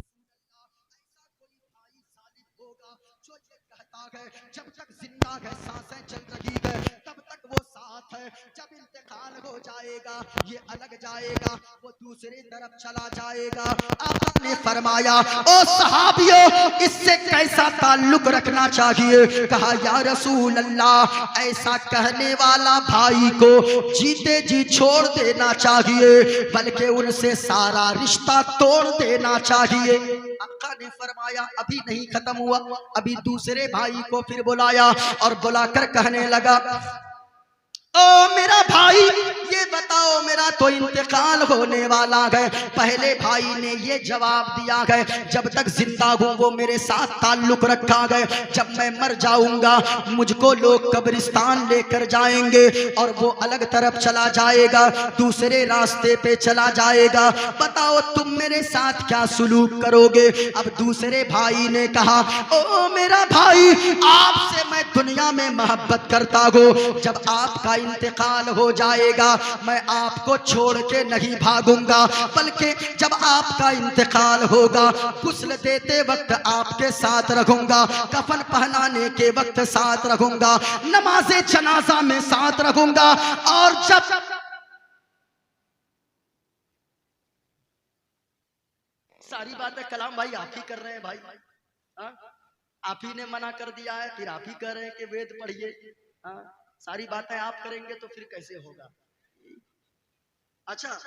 जो ये कहता है जब तक जिंदा है, सांसें चल रही है, तब तक वो साथ है, जब इंतकाल हो जाएगा ये अलग जाएगा, वो दूसरी तरफ चला जाएगा। आका ने फरमाया, ओ सहाबियों इससे कैसा ताल्लुक रखना चाहिए? कहा, या रसूल अल्लाह, ऐसा कहने वाला भाई को जीते जी छोड़ देना चाहिए, बल्कि उनसे सारा रिश्ता तोड़ देना चाहिए। आका ने फरमाया, अभी नहीं खत्म हुआ, अभी दूसरे भाई को फिर बुलाया और बुलाकर कहने लगा, ओ मेरा भाई ये बताओ मेरा तो इंतकाल होने वाला है। पहले भाई ने ये जवाब दिया है, जब तक जिंदा हूँ वो मेरे साथ ताल्लुक रखा है, जब मैं मर जाऊंगा मुझको लोग कब्रिस्तान लेकर जाएंगे और वो अलग तरफ चला जाएगा, दूसरे रास्ते पे चला जाएगा। बताओ तुम मेरे साथ क्या सुलूक करोगे? अब दूसरे भाई ने कहा, ओ मेरा भाई आपसे मैं दुनिया में मोहब्बत करता हूँ, जब आपका इंतकाल हो जाएगा मैं आपको छोड़ के नहीं भागूंगा, बल्कि जब आपका इंतकाल होगा गुस्ल देते वक्त आपके साथ रहूंगा, कफन पहनाने के वक्त साथ रहूंगा, नमाज़े जनाजा में साथ रहूंगा। और जब सारी बातें कलाम भाई आप ही कर रहे हैं भाई, आप ही ने मना कर दिया है, फिर आप ही कह रहे हैं कि वेद पढ़िए। सारी बातें आप करेंगे तो फिर कैसे होगा? अच्छा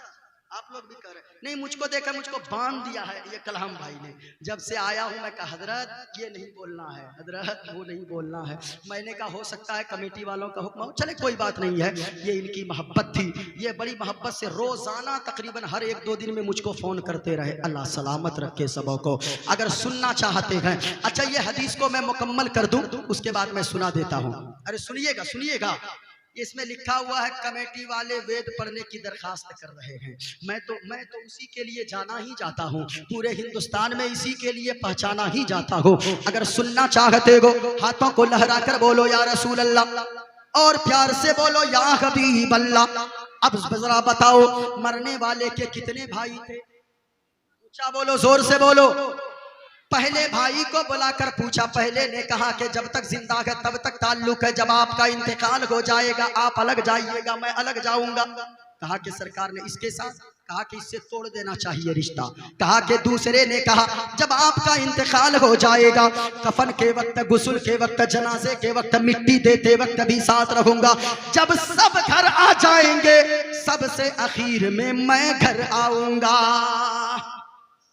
आप लोग भी कर रहे हैं। नहीं, मुझको देखा, मुझको बांध दिया है ये कलाम भाई ने। जब से आया हूं मैं कहा हजरत ये नहीं बोलना है, हजरत वो नहीं बोलना है। मैंने कहा हो सकता है कमेटी वालों का हुक्म हो, चले कोई बात नहीं है, ये इनकी मोहब्बत थी। ये बड़ी मोहब्बत से रोजाना तकरीबन हर 1-2 दिन में मुझको फोन करते रहे। अल्लाह सलामत रखे सबों को। अगर सुनना चाहते हैं, अच्छा ये हदीस को मैं मुकम्मल कर दूं, उसके बाद मैं सुना देता हूँ। अरे सुनिएगा सुनिएगा, इसमें लिखा हुआ है कमेटी वाले वेद पढ़ने की दरखास्त कर रहे हैं। मैं तो उसी के लिए जाना ही जाता हूँ, पूरे हिंदुस्तान में इसी के लिए पहचाना ही जाता हूँ। अगर सुनना चाहते हो हाथों को लहरा कर बोलो या रसूल अल्लाह, और प्यार से बोलो या हबीब अल्लाह। अब जरा बताओ मरने वाले के कितने भाई थे? ऊंचा बोलो, जोर से बोलो। पहले भाई को बुलाकर पूछा, पहले ने कहा कि जब तक जिंदा है तब तक ताल्लुक है, जब आपका इंतकाल हो जाएगा आप अलग जाइएगा मैं अलग जाऊंगा। कहा कि सरकार ने इसके साथ कहा कि इससे तोड़ देना चाहिए रिश्ता। कहा कि दूसरे ने कहा जब आपका इंतकाल हो जाएगा कफन के वक्त, गुस्ल के वक्त, जनाजे के वक्त, मिट्टी देते वक्त भी साथ रहूंगा। जब सब घर आ जाएंगे सबसे आखिर में मैं घर आऊंगा।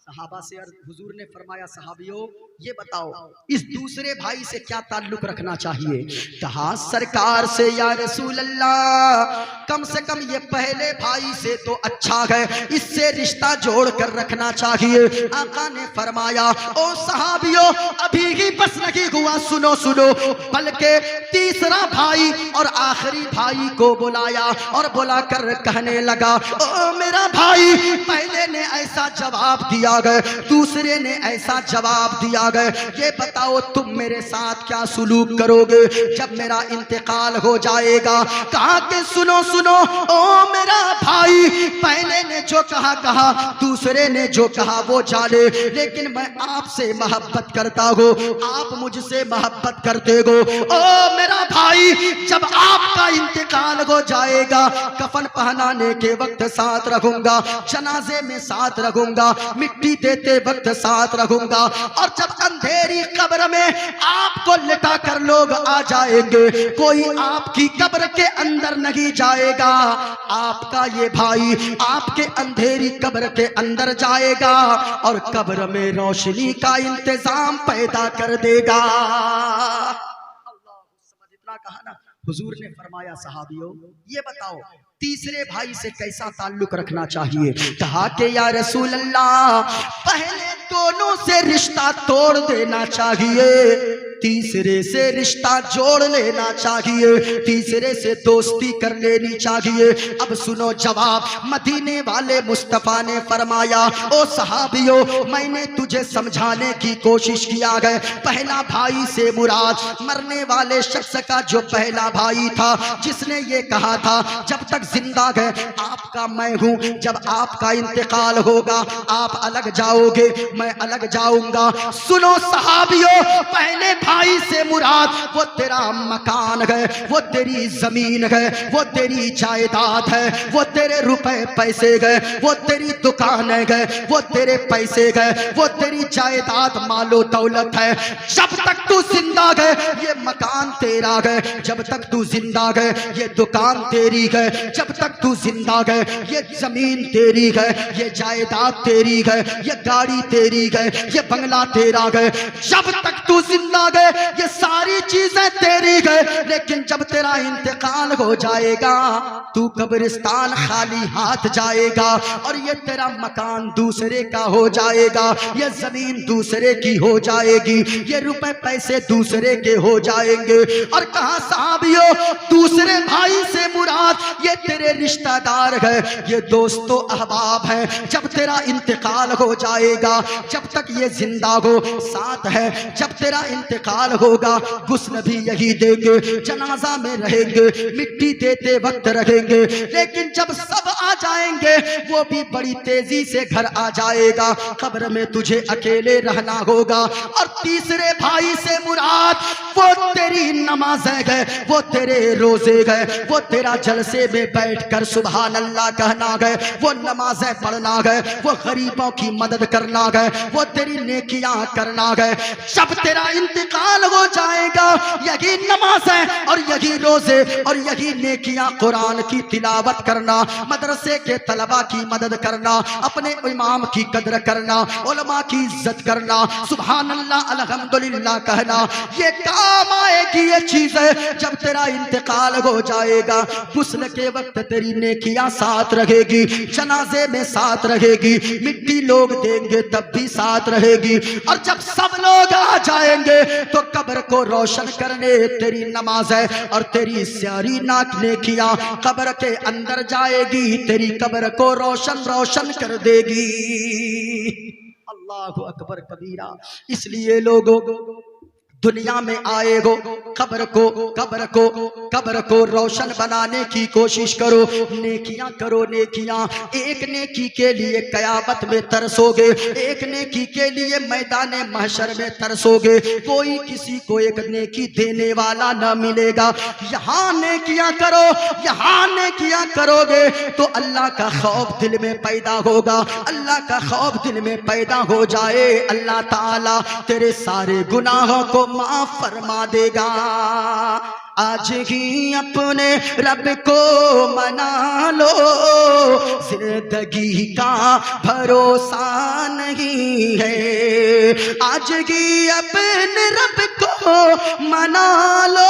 सहाबा से हुजूर ने फरमाया, सहाबियों ये बताओ इस दूसरे भाई से क्या ताल्लुक रखना चाहिए? कहा सरकार से या रसूल अल्लाह कम से कम ये पहले भाई से तो अच्छा है, इससे रिश्ता जोड़ कर रखना चाहिए। आका ने फरमाया, ओ सहाबियों अभी ही बस नहीं हुआ, सुनो सुनो, बल्कि तीसरा भाई और आखिरी भाई को बुलाया और बुलाकर कहने लगा, ओ मेरा भाई पहले ने ऐसा जवाब दिया गए, दूसरे ने ऐसा जवाब दिया गए, ये बताओ तुम मेरे साथ क्या सुलूक करोगे जब मेरा इंतकाल हो जाएगा? कहा कि सुनो सुनो ओ मेरा भाई, पहले ने जो कहा कहा, दूसरे ने जो कहा वो जाने, लेकिन मैं आपसे मोहब्बत करता हूँ, आप मुझसे मोहब्बत करते हो। ओ मेरा भाई जब आपका इंतकाल हो जाएगा कफन पहनाने के वक्त साथ रहूंगा, जनाजे में साथ रहूंगा, मिट्टी देते वक्त साथ रहूंगा, और जब अंधेरी कब्र में आपको लिटा कर लोग आ जाएंगे कोई आपकी कब्र के अंदर नहीं जाएगा, आपका ये भाई आपके अंधेरी कब्र के अंदर जाएगा और कब्र में रोशनी का इंतजाम पैदा कर देगा। इतना कहा ना हुजूर ने फरमाया, सहाबियों ये बताओ तीसरे भाई से कैसा ताल्लुक रखना चाहिए? कहा कि या रसूल अल्लाह पहले दोनों से रिश्ता तोड़ देना चाहिए, तीसरे से रिश्ता जोड़ लेना चाहिए, तीसरे से दोस्ती कर लेनी चाहिए। अब सुनो जवाब मदीने वाले मुस्तफा ने फरमाया, ओ सहाबियों मैंने तुझे समझाने की कोशिश किया है, पहला भाई से मुराद मरने वाले शख्स का जो पहला भाई था जिसने ये कहा था जब तक जिंदा है आपका मैं हूं, जब आपका इंतकाल होगा आप अलग जाओगे मैं अलग जाऊंगा। सुनो सहाबियों पहले भाई से मुराद वो तेरा मकान है, वो तेरी जमीन है, वो तेरी जायदाद है, वो तेरे रुपए पैसे है, वो तेरी दुकान है, वो तेरे पैसे है, वो तेरी जायदाद मालो दौलत है। जब तक तू जिंदा है ये मकान तेरा है, जब तक तू जिंदा है ये दुकान तेरी है, जब तक तू जिंदा है ये जमीन तेरी है, ये जायदाद तेरी है, ये गाड़ी तेरी है, ये बंगला तेरा है। जब तक तू जिंदा है ये सारी सारी चीजें तेरी है, लेकिन जब तेरा इंतकाल हो जाएगा तू कब्रिस्तान खाली हाथ जाएगा, और ये तेरा मकान दूसरे का हो जाएगा, ये जमीन दूसरे की हो जाएगी, ये रुपए पैसे दूसरे के हो जाएंगे। और कहा साहबियों, दूसरे भाई से मुराद ये तेरे रिश्तेदार है, ये दोस्तों अहबाब हैं। जब तेरा इंतकाल हो जाएगा, जब तक ये जिंदा हो साथ है, जब तेरा इंतकाल होगा गुस्ल भी यही देंगे, जनाजा में रहेंगे, मिट्टी देते वक्त रहेंगे, लेकिन जब सब आ जाएंगे वो भी बड़ी तेजी से घर आ जाएगा, कब्र में तुझे अकेले रहना होगा। और तीसरे भाई से मुराद वो तेरी नमाज़ें गए, वो तेरे रोजे गए, वो तेरा जलसे में बैठकर सुभान अल्लाह कहना गए, वो नमाजें पढ़ना गए, वो गरीबों की मदद करना गए, वो तेरी नेकियां करना गए। जब तेरा इंतकाल हो जाएगा यही नमाजें और यही रोजे और यही नेकियां, कुरान की तिलावत करना, मदरसे के तलबा की मदद करना, अपने इमाम की कदर करना, उलमा की इज्जत करना, सुभान अल्लाह अल्हम्दुलिल्लाह कहना, ये काम आएगी ये चीजें जब तेरा इंतकाल हो जाएगा। गुस्ल के वक्त तेरी नेकियां साथ रहेगी, जनाजे में साथ रहेगी, मिट्टी लोग देंगे तब भी साथ रहेगी, और जब सब लोग आ जाएंगे तो कब्र को रोशन करने तेरी नमाज है और तेरी सारी नाक नेकियां कब्र के अंदर जाएगी, तेरी कब्र को रोशन रोशन कर देगी। अल्लाहु अकबर कबीरा। इसलिए लोगों दुनिया में आए हो, कब्र को रोशन बनाने की कोशिश करो, नेकियां करो, नेकियां। एक नेकी के लिए कयामत में तरसोगे, एक नेकी के लिए मैदान महशर में तरसोगे, कोई किसी को एक नेकी देने वाला ना मिलेगा। यहाँ नेकियां करो, यहाँ नेकियां करोगे तो अल्लाह का खौफ दिल में पैदा होगा, अल्लाह का खौफ दिल में पैदा हो जाए, अल्लाह ताला तेरे सारे गुनाहों को माफ फरमा देगा। आज ही अपने रब को मना लो, जिंदगी का भरोसा नहीं है। आज ही अपने रब को मना लो,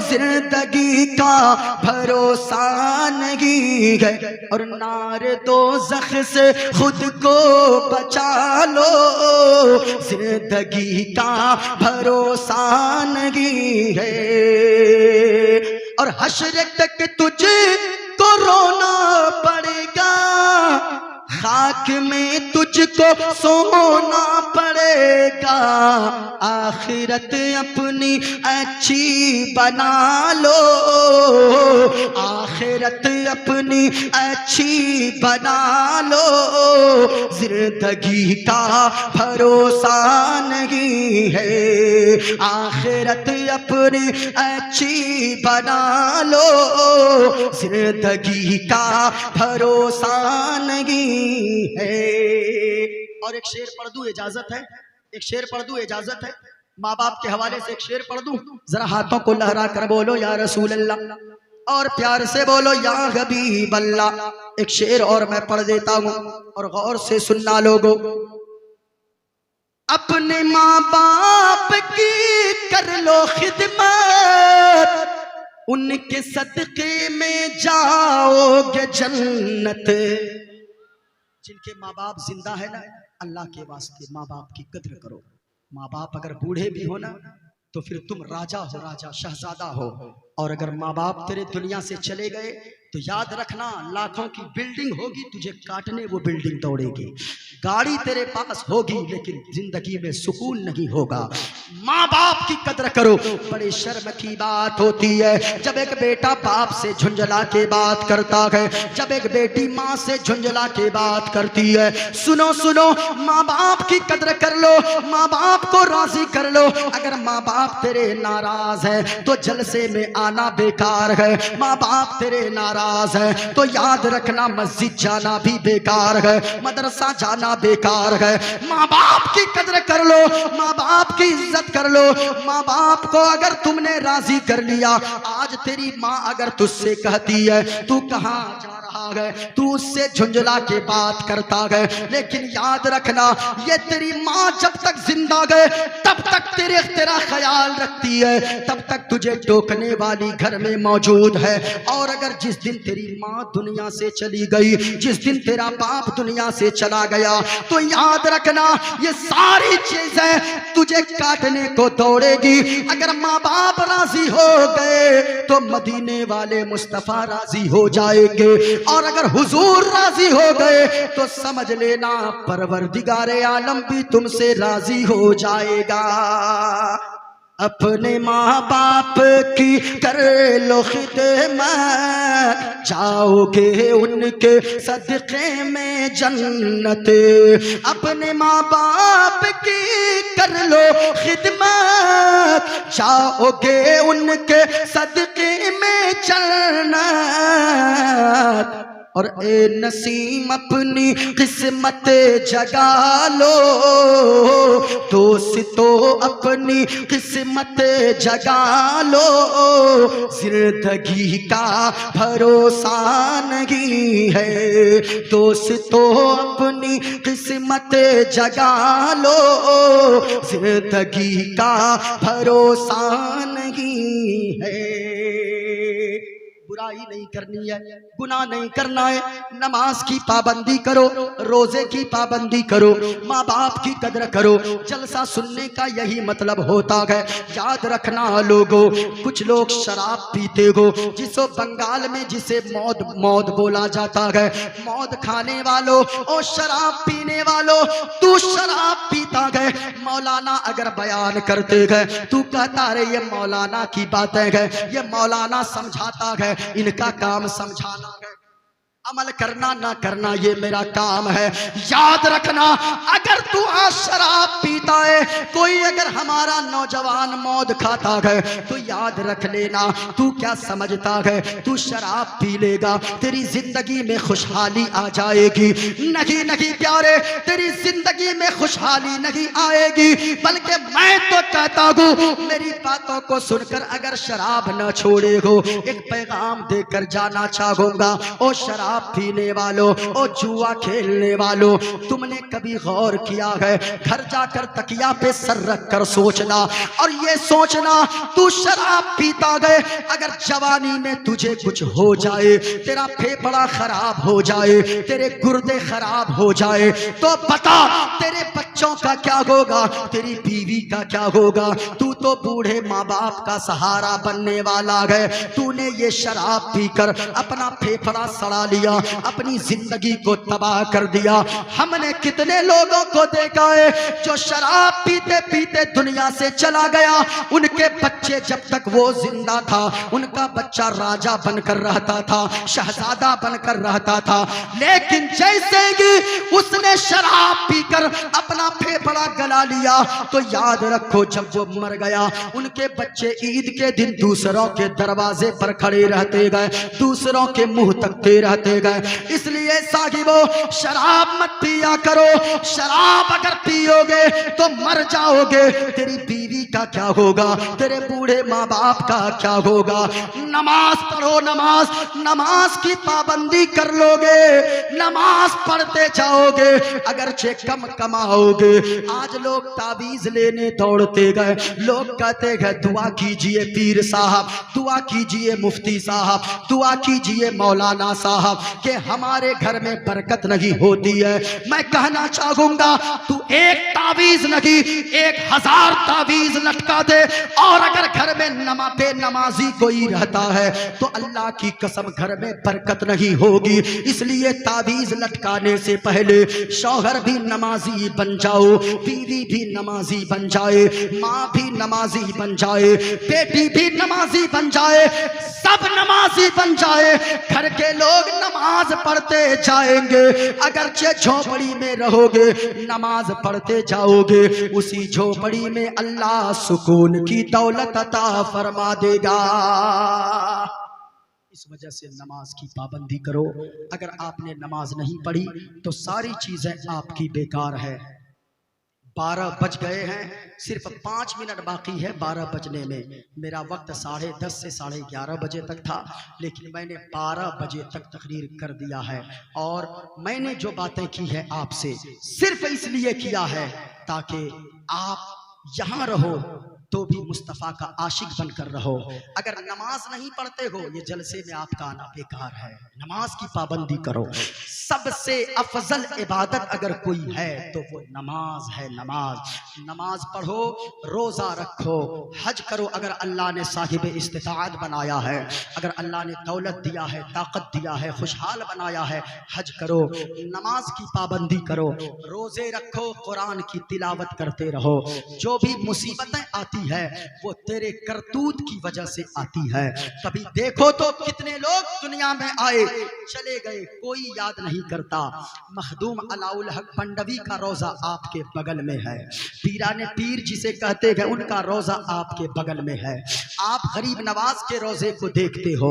जिंदगी का भरोसा नहीं है। और नार दोज़ख से खुद को बचा लो, जिंदगी का भरोसा नहीं है। और हश्र तक तुझे को रोना पड़ेगा, खाक में तुझको सोना पड़ेगा। आखिरत अपनी अच्छी बना लो, आखिरत अपनी अच्छी बना लो, जिंदगी का भरोसा नहीं है। आखिरत अपनी अच्छी बना लो, जिंदगी का भरोसा नहीं है। और एक शेर पढ़ दूं, इजाजत है? एक शेर पढ़ दूं, इजाजत है? माँ बाप के हवाले से एक शेर पढ़ दूं? जरा हाथों को लहरा कर बोलो या रसूल अल्लाह, और प्यार से बोलो या हबीब अल्लाह। एक शेर और मैं पढ़ देता हूं और गौर से सुनना लोगों। अपने माँ बाप की कर लो खिदमत, उनके सदके में जाओगे जन्नत। जिनके माँ बाप जिंदा है ना, अल्लाह के वास्ते माँ बाप की कद्र करो। माँ बाप अगर बूढ़े भी हो ना तो फिर तुम राजा हो, राजा शहजादा हो। और अगर माँ बाप तेरे दुनिया से चले गए तो याद रखना, लाखों की बिल्डिंग होगी, तुझे काटने वो बिल्डिंग दौड़ेगी। गाड़ी तेरे पास होगी लेकिन जिंदगी में सुकून नहीं होगा। माँ बाप की कदर करो। बड़े शर्म की बात होती है जब एक बेटा बाप से झुंझला के बात करता है, जब एक बेटी माँ से झुंझला के बात करती है। सुनो सुनो, माँ बाप की कदर कर लो, माँ बाप को राजी कर लो। अगर माँ बाप तेरे नाराज है तो जलसे में आना बेकार है। माँ बाप तेरे नाराज है तो याद रखना मस्जिद जाना भी बेकार है, मदरसा जाना बेकार है। माँ बाप की कदर कर लो, माँ बाप की इज्जत कर लो। माँ बाप को अगर तुमने राजी कर लिया, आज तेरी माँ अगर तुझसे कहती है तू कहाँ जा रहा है, तू उससे झुंझला के बात करता है, लेकिन याद रखना ये तेरी माँ जब तक जिंदा है तब तक तेरा ख्याल रखती है, तब तक तुझे टोकने वाली घर में मौजूद है। और अगर जिस दिन तेरी माँ दुनिया से चली गई, जिस दिन तेरा बाप दुनिया से चला गया, तो याद रखना ये सारी चीजें तुझे काटने को दौड़ेगी। अगर माँ बाप राजी हो गए तो मदीने वाले मुस्तफा राजी हो जाएंगे, और अगर हुजूर राजी हो गए तो समझ लेना परवरदिगारे आलम भी तुमसे राजी हो जाएगा। अपने माँ बाप की कर लो खिदमत, जाओगे उनके सदक़े में जन्नत। अपने माँ बाप की कर लो खिदमत, जाओगे उनके सदक़े में जन्नत। और ए नसीम अपनी किस्मत जगा लो, दोस्तों अपनी किस्मत जगा लो। जिंदगी का भरोसा नहीं है, दोस्तों अपनी किस्मत जगा लो। जिंदगी का भरोसा नहीं है। बुराई नहीं करनी है, गुनाह नहीं करना है, नमाज की पाबंदी करो, रोजे की पाबंदी करो, माँ बाप की कदर करो। जलसा सुनने का यही मतलब होता है। याद रखना लोगों, कुछ लोग शराब पीते हो, जिसो बंगाल में जिसे मौत मौत बोला जाता है। मौत खाने वालों और शराब पीने वालों, तू शराब पीता है, मौलाना अगर बयान करते गए तू कहता रे ये मौलाना की बातें है, ये मौलाना समझाता है, इनका काम समझाना है, अमल करना ना करना ये मेरा काम है। याद रखना अगर तू आज शराब पीता है, कोई अगर हमारा नौजवान मौत खाता है, तो याद रख लेना तू क्या समझता है, तू शराब पी लेगा तेरी जिंदगी में खुशहाली आ जाएगी। नहीं नहीं प्यारे, तेरी जिंदगी में खुशहाली नहीं आएगी, बल्कि मैं तो कहता हूँ मेरी बातों को सुनकर अगर शराब न छोड़े हो, एक पैगाम देकर जाना चाहूंगा। ओ शराब पीने वालों, ओ जुआ खेलने वालों, तुमने कभी गौर किया है, घर जाकर तकिया पे सर रख कर सोचना, और ये सोचना तू शराब पीता गए, अगर जवानी में तुझे कुछ हो जाए, तेरा फेफड़ा खराब हो जाए, तेरे गुर्दे खराब हो जाए, तो बता तेरे बच्चों का क्या होगा, तेरी बीवी का क्या होगा। तू तो बूढ़े माँ बाप का सहारा बनने वाला है। तूने ये शराब पीकर अपना फेफड़ा सड़ा लिया, अपनी जिंदगी को तबाह कर दिया। हमने कितने लोगों को देखा है जो शराब पीते पीते दुनिया से चला गया, उनके बच्चे जब तक वो जिंदा था उनका बच्चा राजा बनकर रहता था, शहजादा बनकर रहता था, लेकिन जैसे ही उसने शराब पीकर अपना फेफड़ा गला लिया, तो याद रखो जब वो मर गया, उनके बच्चे ईद के दिन दूसरों के दरवाजे पर खड़े रहते गए, दूसरों के मुंह तकते रहते गए। इसलिए साहिबो शराब मत पिया करो, शराब अगर पियोगे तो मर जाओगे। तेरी बीवी का क्या होगा, तेरे बूढ़े माँ बाप का क्या होगा। नमाज पढ़ो, नमाज नमाज की पाबंदी कर लोगे, नमाज पढ़ते जाओगे, अगरचे कम कमाओगे। आज लोग ताबीज लेने दौड़ते गए, लोग कहते गए दुआ कीजिए पीर साहब, दुआ कीजिए मुफ्ती साहब, दुआ कीजिए मौलाना साहब कि हमारे घर में बरकत नहीं होती है। मैं कहना चाहूंगा तू एक ताबीज नहीं 1000 ताबीज लटका दे, और अगर घर में नमाजी कोई रहता है तो अल्लाह की कसम घर में बरकत नहीं होगी। इसलिए ताबीज लटकाने से पहले शौहर भी नमाजी बन जाओ, बीवी भी नमाजी बन जाए, माँ भी नमाजी बन जाए, बेटी भी नमाजी बन जाए, सब नमाजी बन जाए, घर के लोग नमाज पढ़ते जाएंगे। अगरचे झोपड़ी में रहोगे, नमाज पढ़ते जाओगे, उसी झोपड़ी में अल्लाह सुकून की दौलत अता फरमा देगा। इस वजह से नमाज की पाबंदी करो। अगर आपने नमाज नहीं पढ़ी तो सारी चीजें आपकी बेकार है। 12 बज गए हैं, सिर्फ 5 मिनट बाकी है 12 बजने में। मेरा वक्त 10:30 से 11:30 बजे तक था, लेकिन मैंने 12 बजे तक तकरीर कर दिया है। और मैंने जो बातें की है आपसे सिर्फ इसलिए किया है ताकि आप यहाँ रहो तो भी मुस्तफ़ा का आशिक बनकर रहो। अगर नमाज नहीं पढ़ते हो, ये जलसे में आपका आना बेकार है। नमाज की पाबंदी करो। सबसे अफजल इबादत अगर कोई है तो वो नमाज है। नमाज पढ़ो, रोज़ा रखो, हज करो अगर अल्लाह ने साहिब इस्तिताअत बनाया है, अगर अल्लाह ने दौलत दिया है, ताकत दिया है, खुशहाल बनाया है, हज करो, नमाज की पाबंदी करो, रोज़े रखो, कुरान की तिलावत करते रहो। जो भी मुसीबतें आती है वो तेरे करतूत की वजह से आती है। कभी देखो तो कितने लोग दुनिया में आए चले गए, कोई याद नहीं करता। मखदूम अलाउल हक पंडवी का रोजा आपके बगल में है, पीराने पीर जिसे कहते हैं उनका रोजा आपके बगल में है। आप गरीब नवाज के रोजे को देखते हो,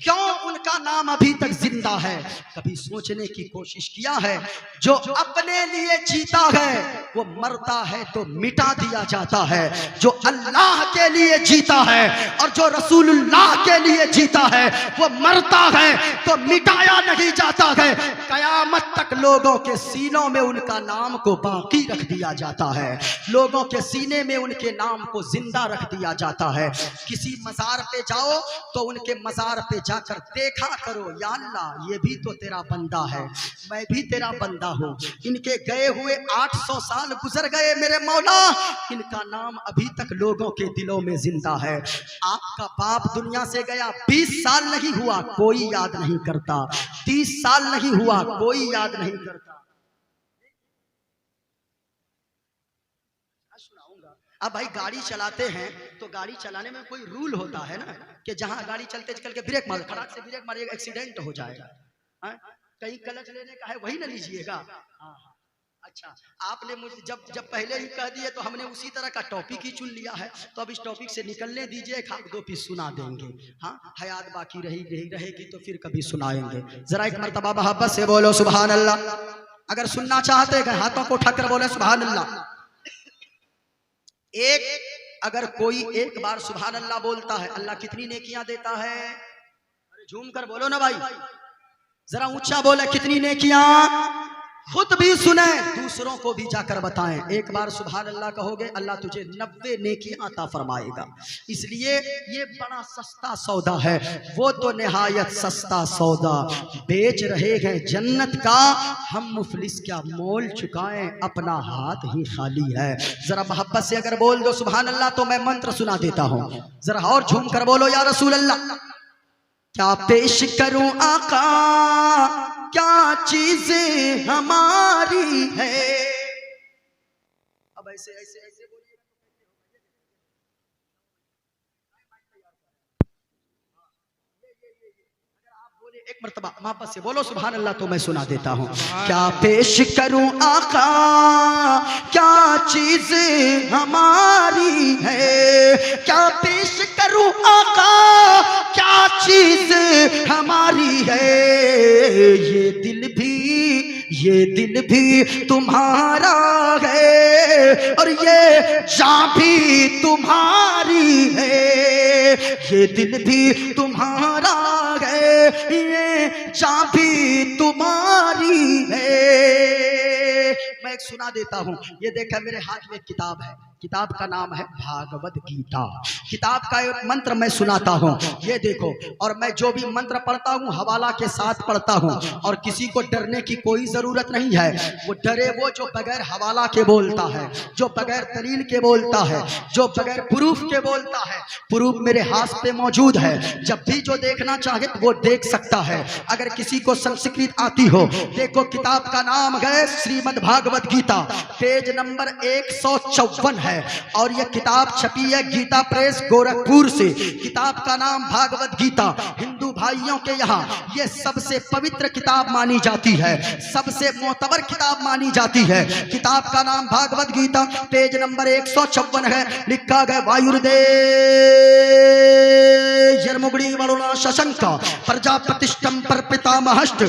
क्यों उनका नाम अभी तक जिंदा है? कभी सोचने की कोशिश किया है? जो अपने लिए जीता है वो मरता है तो मिटा दिया जाता है, जो अल्लाह के लिए जीता है और जो रसूलुल्लाह के लिए जीता है वो मरता है तो मिटाया नहीं जाता है। कयामत तक लोगों के सीनों में उनका नाम को बाकी रख दिया जाता है, लोगों के सीने में उनके नाम को जिंदा रख दिया जाता है। किसी मज़ार पे जाओ तो उनके मज़ार पे जाकर देखा करो, या अल्लाह ये भी तो तेरा बंदा है, मैं भी तेरा बंदा हूँ। इनके गए हुए 800 साल गुजर गए मेरे मौला, इनका नाम अभी तक लोगों के दिलों में जिंदा है। आपका बाप दुनिया से गया 20 साल नहीं हुआ, कोई याद नहीं करता। 30 साल नहीं हुआ, कोई याद नहीं करता। अब भाई गाड़ी चलाते हैं तो गाड़ी चलाने में कोई रूल होता है ना, कि जहां गाड़ी चलते चल के ब्रेक मारो, खड़ाक से ब्रेक मारिएगा, एक्सीडेंट हो जाएगा। कहीं क्लच लेने का है वही ना लीजिएगा। अच्छा, आपने मुझे जब पहले ही कह दिए तो हमने उसी तरह का टॉपिक ही चुन लिया है, तो अब इस टॉपिक से निकलने दीजिए, एक 2 पीस सुना देंगे। हाँ, हयात बाकी रहेगी तो फिर कभी सुनाएंगे। जरा एक मर्तबा मोहब्बत से बोलो सुभान अल्लाह। अगर सुनना चाहते हैं हाथों को उठाकर बोले सुभान अल्लाह। अगर कोई एक बार सुभान अल्लाह बोलता है, अल्लाह कितनी नेकियां देता है? अरे झूम कर बोलो ना भाई, जरा ऊंचा बोले, कितनी नेकियां। खुद भी सुने, दूसरों को भी जाकर बताएं। एक बार सुभान अल्लाह कहोगे, अल्लाह तुझे 90 नेकियां अता फरमाएगा। इसलिए ये बड़ा सस्ता सौदा है, वो तो निहायत सस्ता सौदा। बेच रहे हैं जन्नत का, हम मुफलिस क्या मोल चुकाएं, अपना हाथ ही खाली है। जरा मोहब्बत से अगर बोल दो सुभान अल्लाह तो मैं मंत्र सुना देता हूँ, जरा और झूम कर बोलो या रसूल अल्लाह। क्या पेश करूं आका, क्या चीजें हमारी है। अब ऐसे ऐसे ऐसे बोलिए, अगर आप बोले एक मर्तबा वापस से बोलो सुभान अल्लाह तो मैं सुना देता हूँ। क्या पेश करूं आका, क्या चीजें हमारी है, क्या पेश करूं आका, क्या चीज हमारी है। ये दिल भी तुम्हारा है और ये जान भी तुम्हारी है। ये दिल भी तुम्हारा है, ये जान भी तुम्हारी है। मैं एक सुना देता हूँ, ये देखा मेरे हाथ में किताब है, किताब का नाम है भागवत गीता। किताब का एक मंत्र मैं सुनाता हूँ, ये देखो। और मैं जो भी मंत्र पढ़ता हूँ हवाला के साथ पढ़ता हूँ, और किसी को डरने की कोई जरूरत नहीं है। वो डरे वो जो बगैर हवाला के बोलता है, जो बगैर दलील के बोलता है, जो बगैर प्रूफ के बोलता है। प्रूफ मेरे हाथ पे मौजूद है, जब भी जो देखना चाहे वो देख सकता है। अगर किसी को संस्कृत आती हो, देखो किताब का नाम है श्रीमद् भागवत गीता, पेज नंबर 154 है। और यह किताब छपी है गीता प्रेस गोरखपुर से। किताब का नाम भागवत गीता। हिंदू भाइयों के यहाँ यह सबसे पवित्र किताब मानी जाती है, सबसे मोतबर किताब मानी जाती है। किताब का नाम भागवत गीता, पेज नंबर 154 है। लिखा गया वायुर्दे जर्मुगुड़ी वरुणा शशंक प्रजापतिष्ठं परपितामहश्च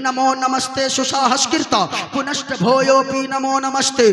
नमो नमस्ते सुसाहस्कृता पुनश्च भूयोऽपि नमो नमस्ते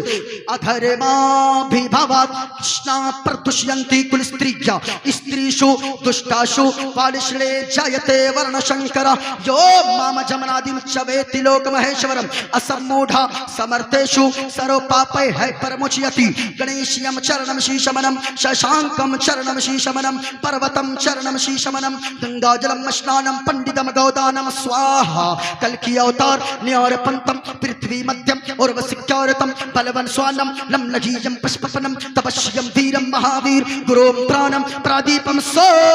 अधर्माभिभवात् कृष्णा प्रतुष्यन्ति कुलस्त्रिया स्त्रीषु दुष्टासु बालिश्ले जायते वर्णशंकर यो माम जमनादिं च वेत्ति लोकमहेश्वरम् असम्मूढा समर्थेषु सर्वपापै है परमुच्यति गणेशयं चरणं शीशमनं शशांकं चरणं शीशमनं पर्वतं चरणं शीशमनं गंगाजलं स्नानं पंडितम गौदानं स्वाहा कल्कि अवतार न्यारपंतम पृथ्वी मध्यम उर्वशिक्यारतम बलवन स्वानम लम्लघीयं पुष्पपनं तपस्यं वीरं महावीर गुरुं प्राणं प्रादीपं सोमवती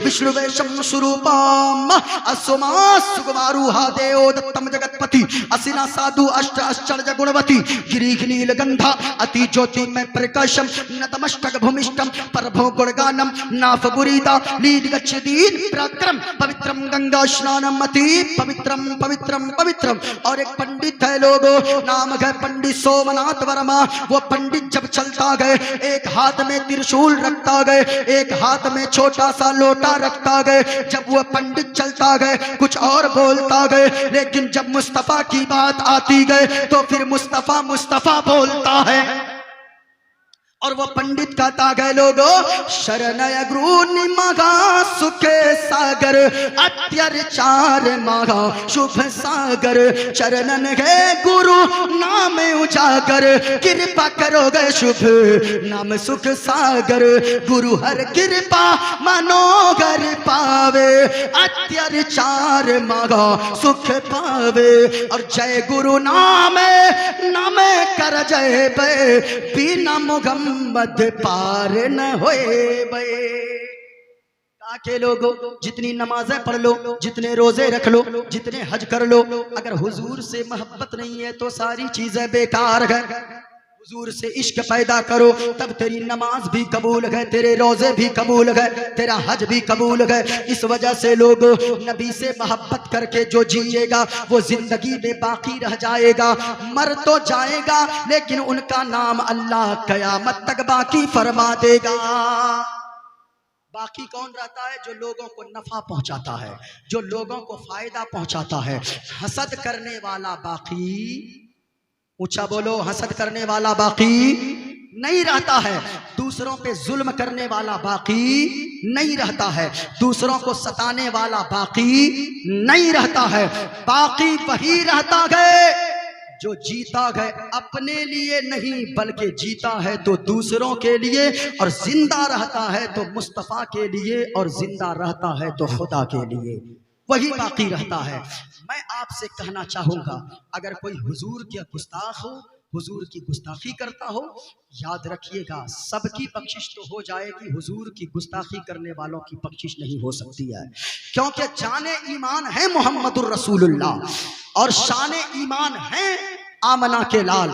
विष्णुवेशं स्वरूपम असोमा सुकुमारूहा देव दत्तम जगत्पति असिना साधु अष्ट आश्चर्य गुणवती गिरीख नीलगंधा अति ज्योति में प्रकाशम नतमस्तक भूमिष्ठम परभो गुणगानम नाफ गुरीता लीड गच्छदीन प्रक्रम पवित्रम गंगा स्नानम अति पवित्रम पवित्रम पवित्रम। और एक पंडित है लोगो नाम है पंडित सोमनाथ वर्मा। वो पंडित जब चलता गए एक हाथ में त्रिशूल रखता गए एक हाथ में छोटा सा लोटा रखता गए। जब वो पंडित चलता गए कुछ और बोलता गए लेकिन जब मुस्तफा की बात आती गए तो फिर मुस्तफा मुस्तफा बोलता है। और वो पंडित कहता गए लोगो शरणय गुरु निमगा सुखे सागर अत्याचार मगा शुभ सागर चरणन है गुरु नाम उजागर कृपा करो गए शुभ नाम सुख सागर गुरु हर कृपा मनोगर पावे अत्याचार मगा सुख पावे। और जय गुरु नाम नाम कर जय बे बिना मुगम मध्य पार न होए बे। ताके लोगों जितनी नमाजें पढ़ लो जितने रोजे रख लो जितने हज कर लो अगर हुजूर से मोहब्बत नहीं है तो सारी चीजें बेकार है। हुजूर से इश्क पैदा करो तब तेरी नमाज भी कबूल है तेरे रोजे भी कबूल है तेरा हज भी कबूल है। इस वजह से लोग नबी से मोहब्बत करके जो जिएगा वो जिंदगी में बाकी रह जाएगा। मर तो जाएगा लेकिन उनका नाम अल्लाह कयामत तक बाकी फरमा देगा। बाकी कौन रहता है? जो लोगों को नफा पहुंचाता है जो लोगों को फायदा पहुंचाता है। हसद करने वाला बाकी, ऊंचा बोलो, हसद करने वाला बाकी नहीं रहता है। दूसरों पे जुल्म करने वाला बाकी नहीं रहता है। दूसरों को सताने वाला बाकी नहीं रहता है। बाकी वही रहता है जो जीता है अपने लिए नहीं बल्कि जीता है तो दूसरों के लिए और जिंदा रहता है तो मुस्तफा के लिए और जिंदा रहता है तो खुदा के लिए। वही बाकी रहता है। मैं आपसे कहना चाहूंगा अगर कोई हुजूर के गुस्ताख हो हुजूर की गुस्ताखी करता हो याद रखिएगा सबकी बख्शिश तो हो जाएगी हुजूर की गुस्ताखी करने वालों की बख्शिश नहीं हो सकती है। क्योंकि जाने ईमान है मोहम्मदुर रसूलुल्लाह और शाने ईमान है आमना के लाल।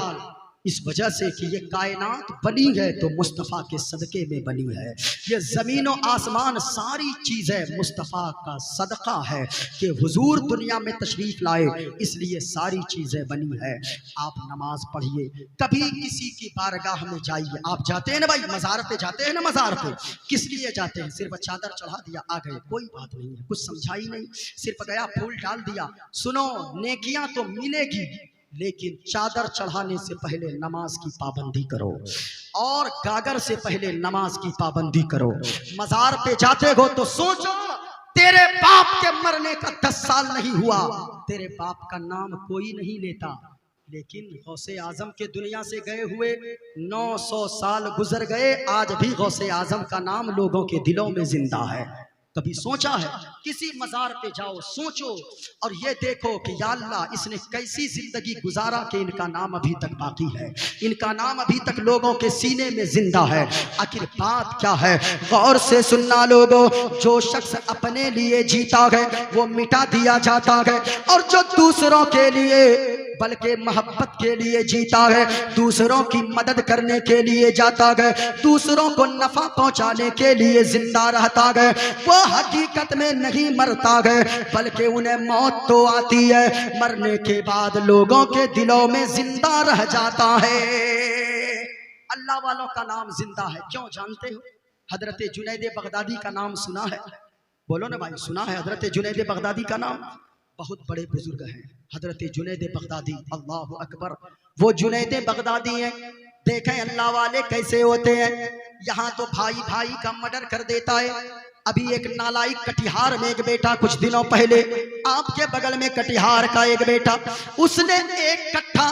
इस वजह से कि ये कायनात बनी है तो मुस्तफ़ा के सदक़े में बनी है। ये ज़मीन और आसमान सारी चीज़ें मुस्तफ़ा का सदका है कि हुजूर दुनिया में तशरीफ़ लाए इसलिए सारी चीज़ें बनी है। आप नमाज पढ़िए, कभी किसी की बारगाह में जाइए। आप जाते हैं ना भाई मज़ार पे जाते हैं ना, मज़ार पे किस लिए जाते हैं? सिर्फ चादर चढ़ा दिया आ गए, कोई बात नहीं है, कुछ समझाई नहीं, सिर्फ गया फूल डाल दिया। सुनो, नेकियां तो मिलेगी लेकिन चादर चढ़ाने से पहले नमाज की पाबंदी करो और गागर से पहले नमाज की पाबंदी करो। मजार पे जाते हो तो सोचो तेरे बाप के मरने का 10 साल नहीं हुआ, तेरे बाप का नाम कोई नहीं लेता, लेकिन गौसे आजम के दुनिया से गए हुए 900 साल गुजर गए, आज भी गौसे आजम का नाम लोगों के दिलों में जिंदा है। कभी सोचा है? किसी मज़ार पे जाओ, सोचो और ये देखो कि या अल्लाह इसने कैसी जिंदगी गुजारा कि इनका नाम अभी तक बाकी है, इनका नाम अभी तक लोगों के सीने में जिंदा है। आखिर बात क्या है? गौर से सुनना लोगों, जो शख्स अपने लिए जीता है वो मिटा दिया जाता है और जो दूसरों के लिए बल्कि मोहब्बत के लिए जीता है, दूसरों की मदद करने के लिए जाता है, दूसरों को नफा पहुंचाने के लिए जिंदा रहता है, वो हकीकत में नहीं मरता है बल्कि उन्हें मौत तो आती है, मरने के बाद लोगों के दिलों में जिंदा रह जाता है। अल्लाह वालों का नाम जिंदा है, क्यों जानते हो? हजरत जुनैद बगदादी का नाम सुना है? बोलो ना भाई, सुना है हजरत जुनैद बगदादी का नाम? बहुत बड़े बुजुर्ग हैं हजरत जुनैद बगदादी, अल्लाह अकबर। वो जुनैद बगदादी हैं, देखें अल्लाह वाले कैसे होते हैं। यहाँ तो भाई भाई का मर्डर कर देता है। अभी एक नालायक कटिहार में एक बेटा, कुछ दिनों पहले आपके बगल में कटिहार का एक बेटा, उसने एक कट्ठा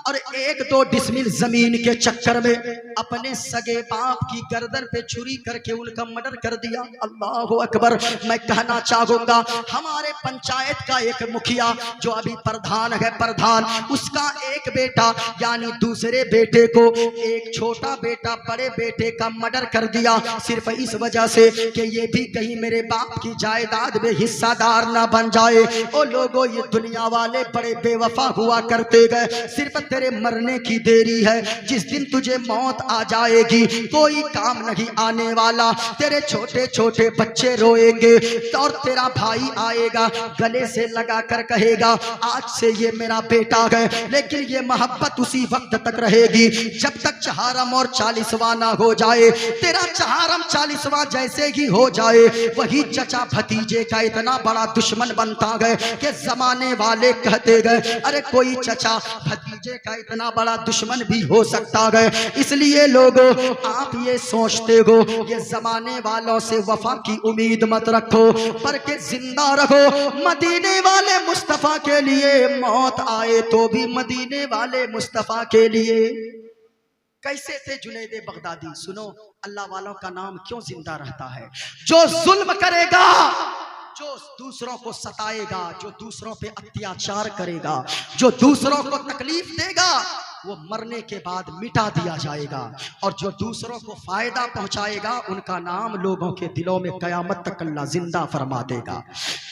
और 1-2 डिसमिल जमीन के चक्कर में अपने सगे बाप की गर्दन पे छुरी करके उनका मर्डर कर दिया। अल्लाह अकबर। मैं कहना चाहूंगा हमारे पंचायत का एक मुखिया जो अभी प्रधान है, प्रधान, उसका एक बेटा यानी दूसरे बेटे को, एक छोटा बेटा बड़े बेटे का मर्डर कर दिया, सिर्फ इस वजह से कि ये भी कहीं मेरे बाप की जायदाद में हिस्सादार ना बन जाए। ओ लोगों, ये दुनिया वाले बड़े बेवफा हुआ करते गए। सिर्फ तेरे मरने की देरी है, जिस दिन तुझे मौत आ जाएगी कोई काम नहीं आने वाला। तेरे छोटे छोटे बच्चे रोएंगे और तेरा भाई आएगा गले से लगा कर कहेगा आज से ये मेरा बेटा है। लेकिन ये मोहब्बत उसी वक्त तक रहेगी जब तक चहारम और 40वां ना हो जाए। तेरा चहारम 40वां जैसे ही हो जाए, वही चचा भतीजे का इतना बड़ा दुश्मन बनता गए कि जमाने वाले कहते गए अरे कोई चचा भतीजे का इतना बड़ा दुश्मन भी हो सकता है। इसलिए लोगों, आप ये सोचते हो ये जमाने वालों से वफा की उम्मीद मत रखो, बल्कि जिंदा रखो मदीने वाले मुस्तफा के लिए। मौत आए तो भी मदीने वाले मुस्तफा के लिए। कैसे थे जुनैद बगदादी? सुनो, अल्लाह वालों का नाम क्यों जिंदा रहता है। जो जुल्म करेगा, जो दूसरों को सताएगा, जो दूसरों पे अत्याचार करेगा, जो दूसरों को तकलीफ देगा, वो मरने के बाद मिटा दिया जाएगा। और जो दूसरों को फायदा पहुंचाएगा, उनका नाम लोगों के दिलों में कयामत तक अल्लाह जिंदा फरमा देगा।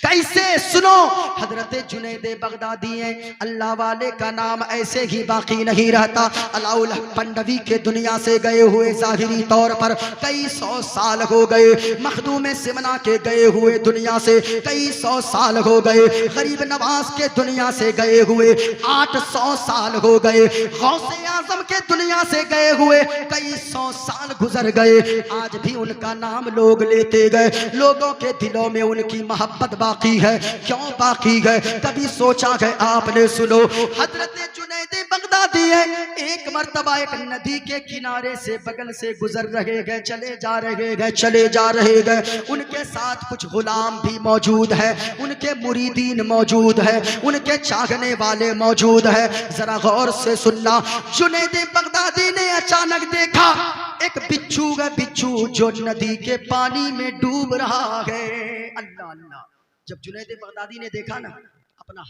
कैसे? सुनो, हजरत जुनैद बगदादी हैं, अल्लाह वाले का नाम ऐसे ही बाकी नहीं रहता। अलाउल पंडवी के दुनिया से गए हुए जाहिरी तौर पर कई 100 साल हो गए। मखदूम सिमना के गए हुए दुनिया से कई 100 साल हो गए। गरीब नवाज के दुनिया से गए हुए 800 साल हो गए। गौसे आजम के दुनिया से गए हुए कई 100 साल गुजर गए। आज भी उनका नाम लोग लेते गए, लोगों के दिलों में उनकी मोहब्बत बाकी है। क्यों बाकी है? कभी सोचा है आपने? सुनो, हजरत जुनैद बगदादी है, एक मर्तबा एक नदी के किनारे से बगल से गुजर रहे गए, चले जा रहे गए, चले जा रहे गए। उनके साथ कुछ गुलाम भी मौजूद है, उनके मुरीदीन मौजूद है, उनके चाहने वाले मौजूद है। जरा गौर से सुनना, जुनैद बगदादी ने अचानक देखा एक बिच्छू है, बिच्छू जो नदी के पानी में डूब रहा है। अल्लाह अल्लाह। जब जुनैद बगदादी ने देखा ना, अपना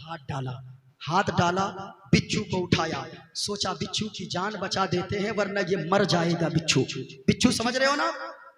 हाथ डाला, बिच्छू को उठाया, सोचा बिच्छू की जान बचा देते हैं वरना ये मर जाएगा। बिच्छू समझ रहे हो ना,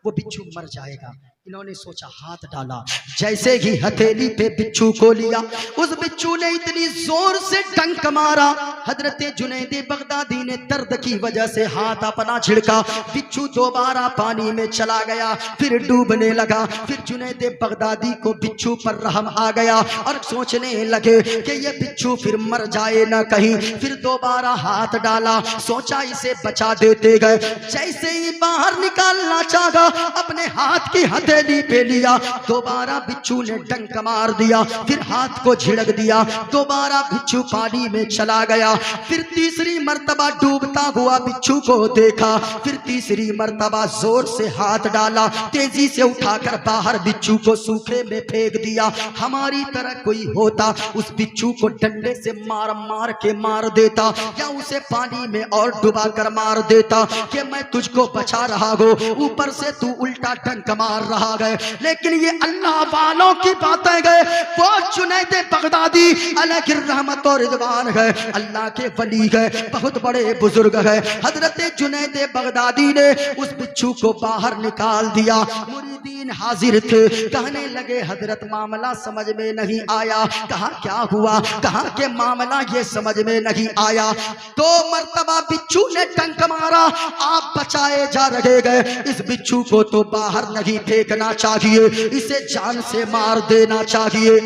वो बिच्छू मर जाएगा। इन्होंने सोचा, हाथ डाला, जैसे ही हथेली पे बिच्छू को लिया, उस बिच्छू ने इतनी जोर से डंक मारा, हजरत जुनैद बगदादी ने दर्द की वजह से हाथ अपना छिड़का, बिच्छू दोबारा पानी में चला गया, फिर डूबने लगा। फिर जुनैद बगदादी को बिच्छू पर रहम आ गया और सोचने लगे कि ये बिच्छू फिर मर जाए ना कहीं। फिर दोबारा हाथ डाला, सोचा इसे बचा देते गए। जैसे ही बाहर निकालना चाहा, अपने हाथ की हथेली पे लिया, दोबारा बिच्छू ने डंक मार दिया, फिर हाथ को झिड़क दिया, दोबारा बिच्छू पानी में चला गया। फिर तीसरी मर्तबा डूबता हुआ बिच्छू को देखा, फिर तीसरी मर्तबा जोर से हाथ डाला, तेजी से उठाकर बाहर बिच्छू को सूखे में फेंक दिया। हमारी तरह कोई होता उस बिच्छू को डंडे से मार मार के मार देता, या उसे पानी में और डुबा कर मार देता कि मैं तुझको बचा रहा हूं, ऊपर से तू उल्टा डंक मार रहा है। लेकिन ये अल्लाह वालों की बातें गए। वो जुनैद बगदादी अलैहि रहमत और रिजवान है, अल्लाह के वली है, बहुत बड़े बुजुर्ग है। हजरत जुनैद बगदादी ने उस बिच्छू को बाहर निकाल दिया। मुरीदीन हाजिर थे, कहने लगे हजरत मामला समझ में नहीं आया। कहा क्या हुआ? कहा के मामला ये समझ में नहीं आया। 2 मर्तबा बिच्छू ने डंक मारा, आप बचाए जा रहे गए। इस बिच्छू को तो बाहर नहीं फेंकना चाहिए, इसे जान से मार देना चाहिए।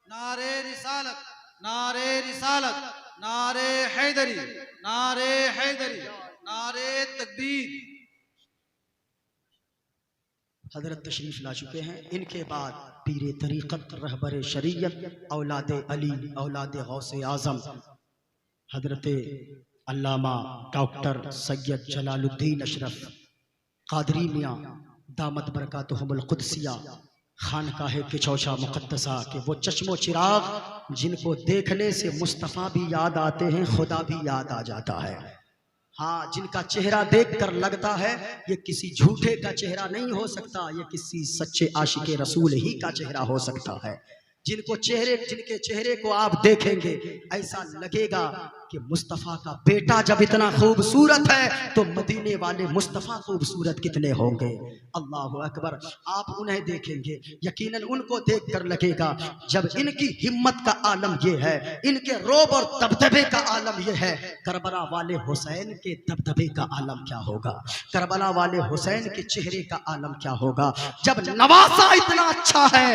नारे रिसालत, नारे रिसालत, नारे हैदरी, नारे हैदरी। नारे तकबीर। हजरत तशरीफ ला चुके हैं। इनके बाद पीरे तरीक़त रहबर शरीयत औलाद अली औलाद गौसे आज़म हजरत अल्लामा डॉक्टर सैयद जलालुद्दीन अशरफ कादरी मियाँ दामत बरकातुहुमुल कुद्सिया खानकाहे किचौचा मुक़द्दसा के वो चश्मो चिराग जिनको देखने से मुस्तफ़ा भी याद आते हैं, खुदा भी याद आ जाता है। हाँ, जिनका चेहरा देखकर लगता है ये किसी झूठे का चेहरा नहीं हो सकता, ये किसी सच्चे आशिके रसूल ही का चेहरा हो सकता है। जिनके चेहरे को आप देखेंगे ऐसा लगेगा कि मुस्तफ़ा का बेटा जब इतना खूबसूरत है तो मदीने वाले मुस्तफ़ा खूबसूरत कितने होंगे। अल्लाहु अकबर। आप उन्हें देखेंगे, यकीनन उनको देखकर लगेगा जब इनकी हिम्मत का आलम ये है, इनके रोब और दबदबे का आलम ये है, करबला वाले हुसैन के दबदबे का आलम क्या होगा, करबला वाले हुसैन के चेहरे का आलम क्या होगा। जब नवासा इतना अच्छा है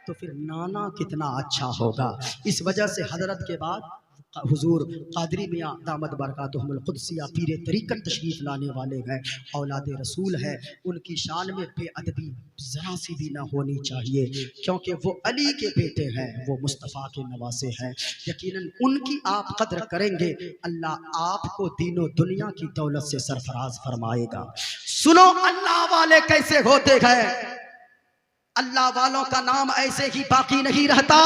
तो फिर नाना कितना अच्छा होगा। इस वजह से हजरत के बाद हुजूर कादरी मियाँ दामद बरकातुहुमुल कुद्सिया पीरे तरीक़त तशरीफ लाने वाले हैं, औलाद रसूल है। उनकी शान में बेअदबी ज़रा सी भी ना होनी चाहिए, क्योंकि वो अली के बेटे हैं, वो मुस्तफ़ा के नवासे हैं। यकीनन उनकी आप कद्र करेंगे, अल्लाह आपको दीनों दुनिया की दौलत से सरफराज फरमाएगा। सुनो अल्लाह वाले कैसे होते हैं। अल्लाह वालों का नाम ऐसे ही बाकी नहीं रहता।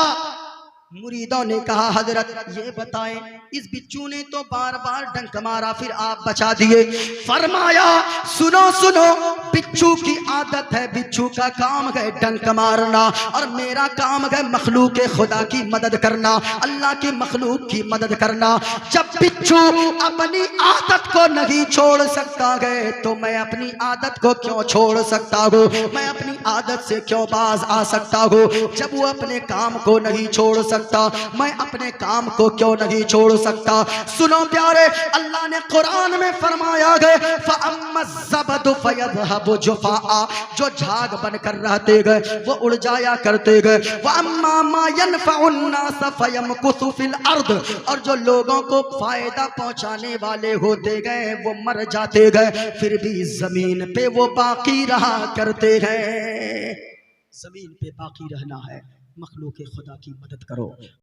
मुरीदों ने कहा हजरत ये बताएं, इस बिच्छू ने तो बार बार डंक मारा, फिर आप बचा दिए। फरमाया सुनो सुनो, बिच्छू की आदत है, बिच्छू का काम है डंक मारना, और मेरा काम है मखलूक खुदा की मदद करना, अल्लाह की मखलूक की मदद करना। जब बिच्छू अपनी आदत को नहीं छोड़ सकता है तो मैं अपनी आदत को क्यों छोड़ सकता हूँ, मैं अपनी आदत से क्यों बाज आ सकता हूँ। जब वो अपने काम को नहीं छोड़ सकता, मैं अपने काम को क्यों नहीं छोड़ सकता। सुनो प्यारे, अल्लाह ने कुरान में फरमाया है फ़अम्मज़्ज़बदु फ़यज़हबु जुफ़ाआ, जो झाग बनकर रहते गए वो उड़ जाया करते गए। वअम्मा मा यनफ़उन्नास फ़यमकुसु फ़िल अर्द, और जो लोगों को फायदा पहुंचाने वाले होते गए वो मर जाते गए, फिर भी जमीन पे वो बाकी रहा करते हैं। जमीन पे बाकी रहना है, मखलूक खुदा की मदद करो।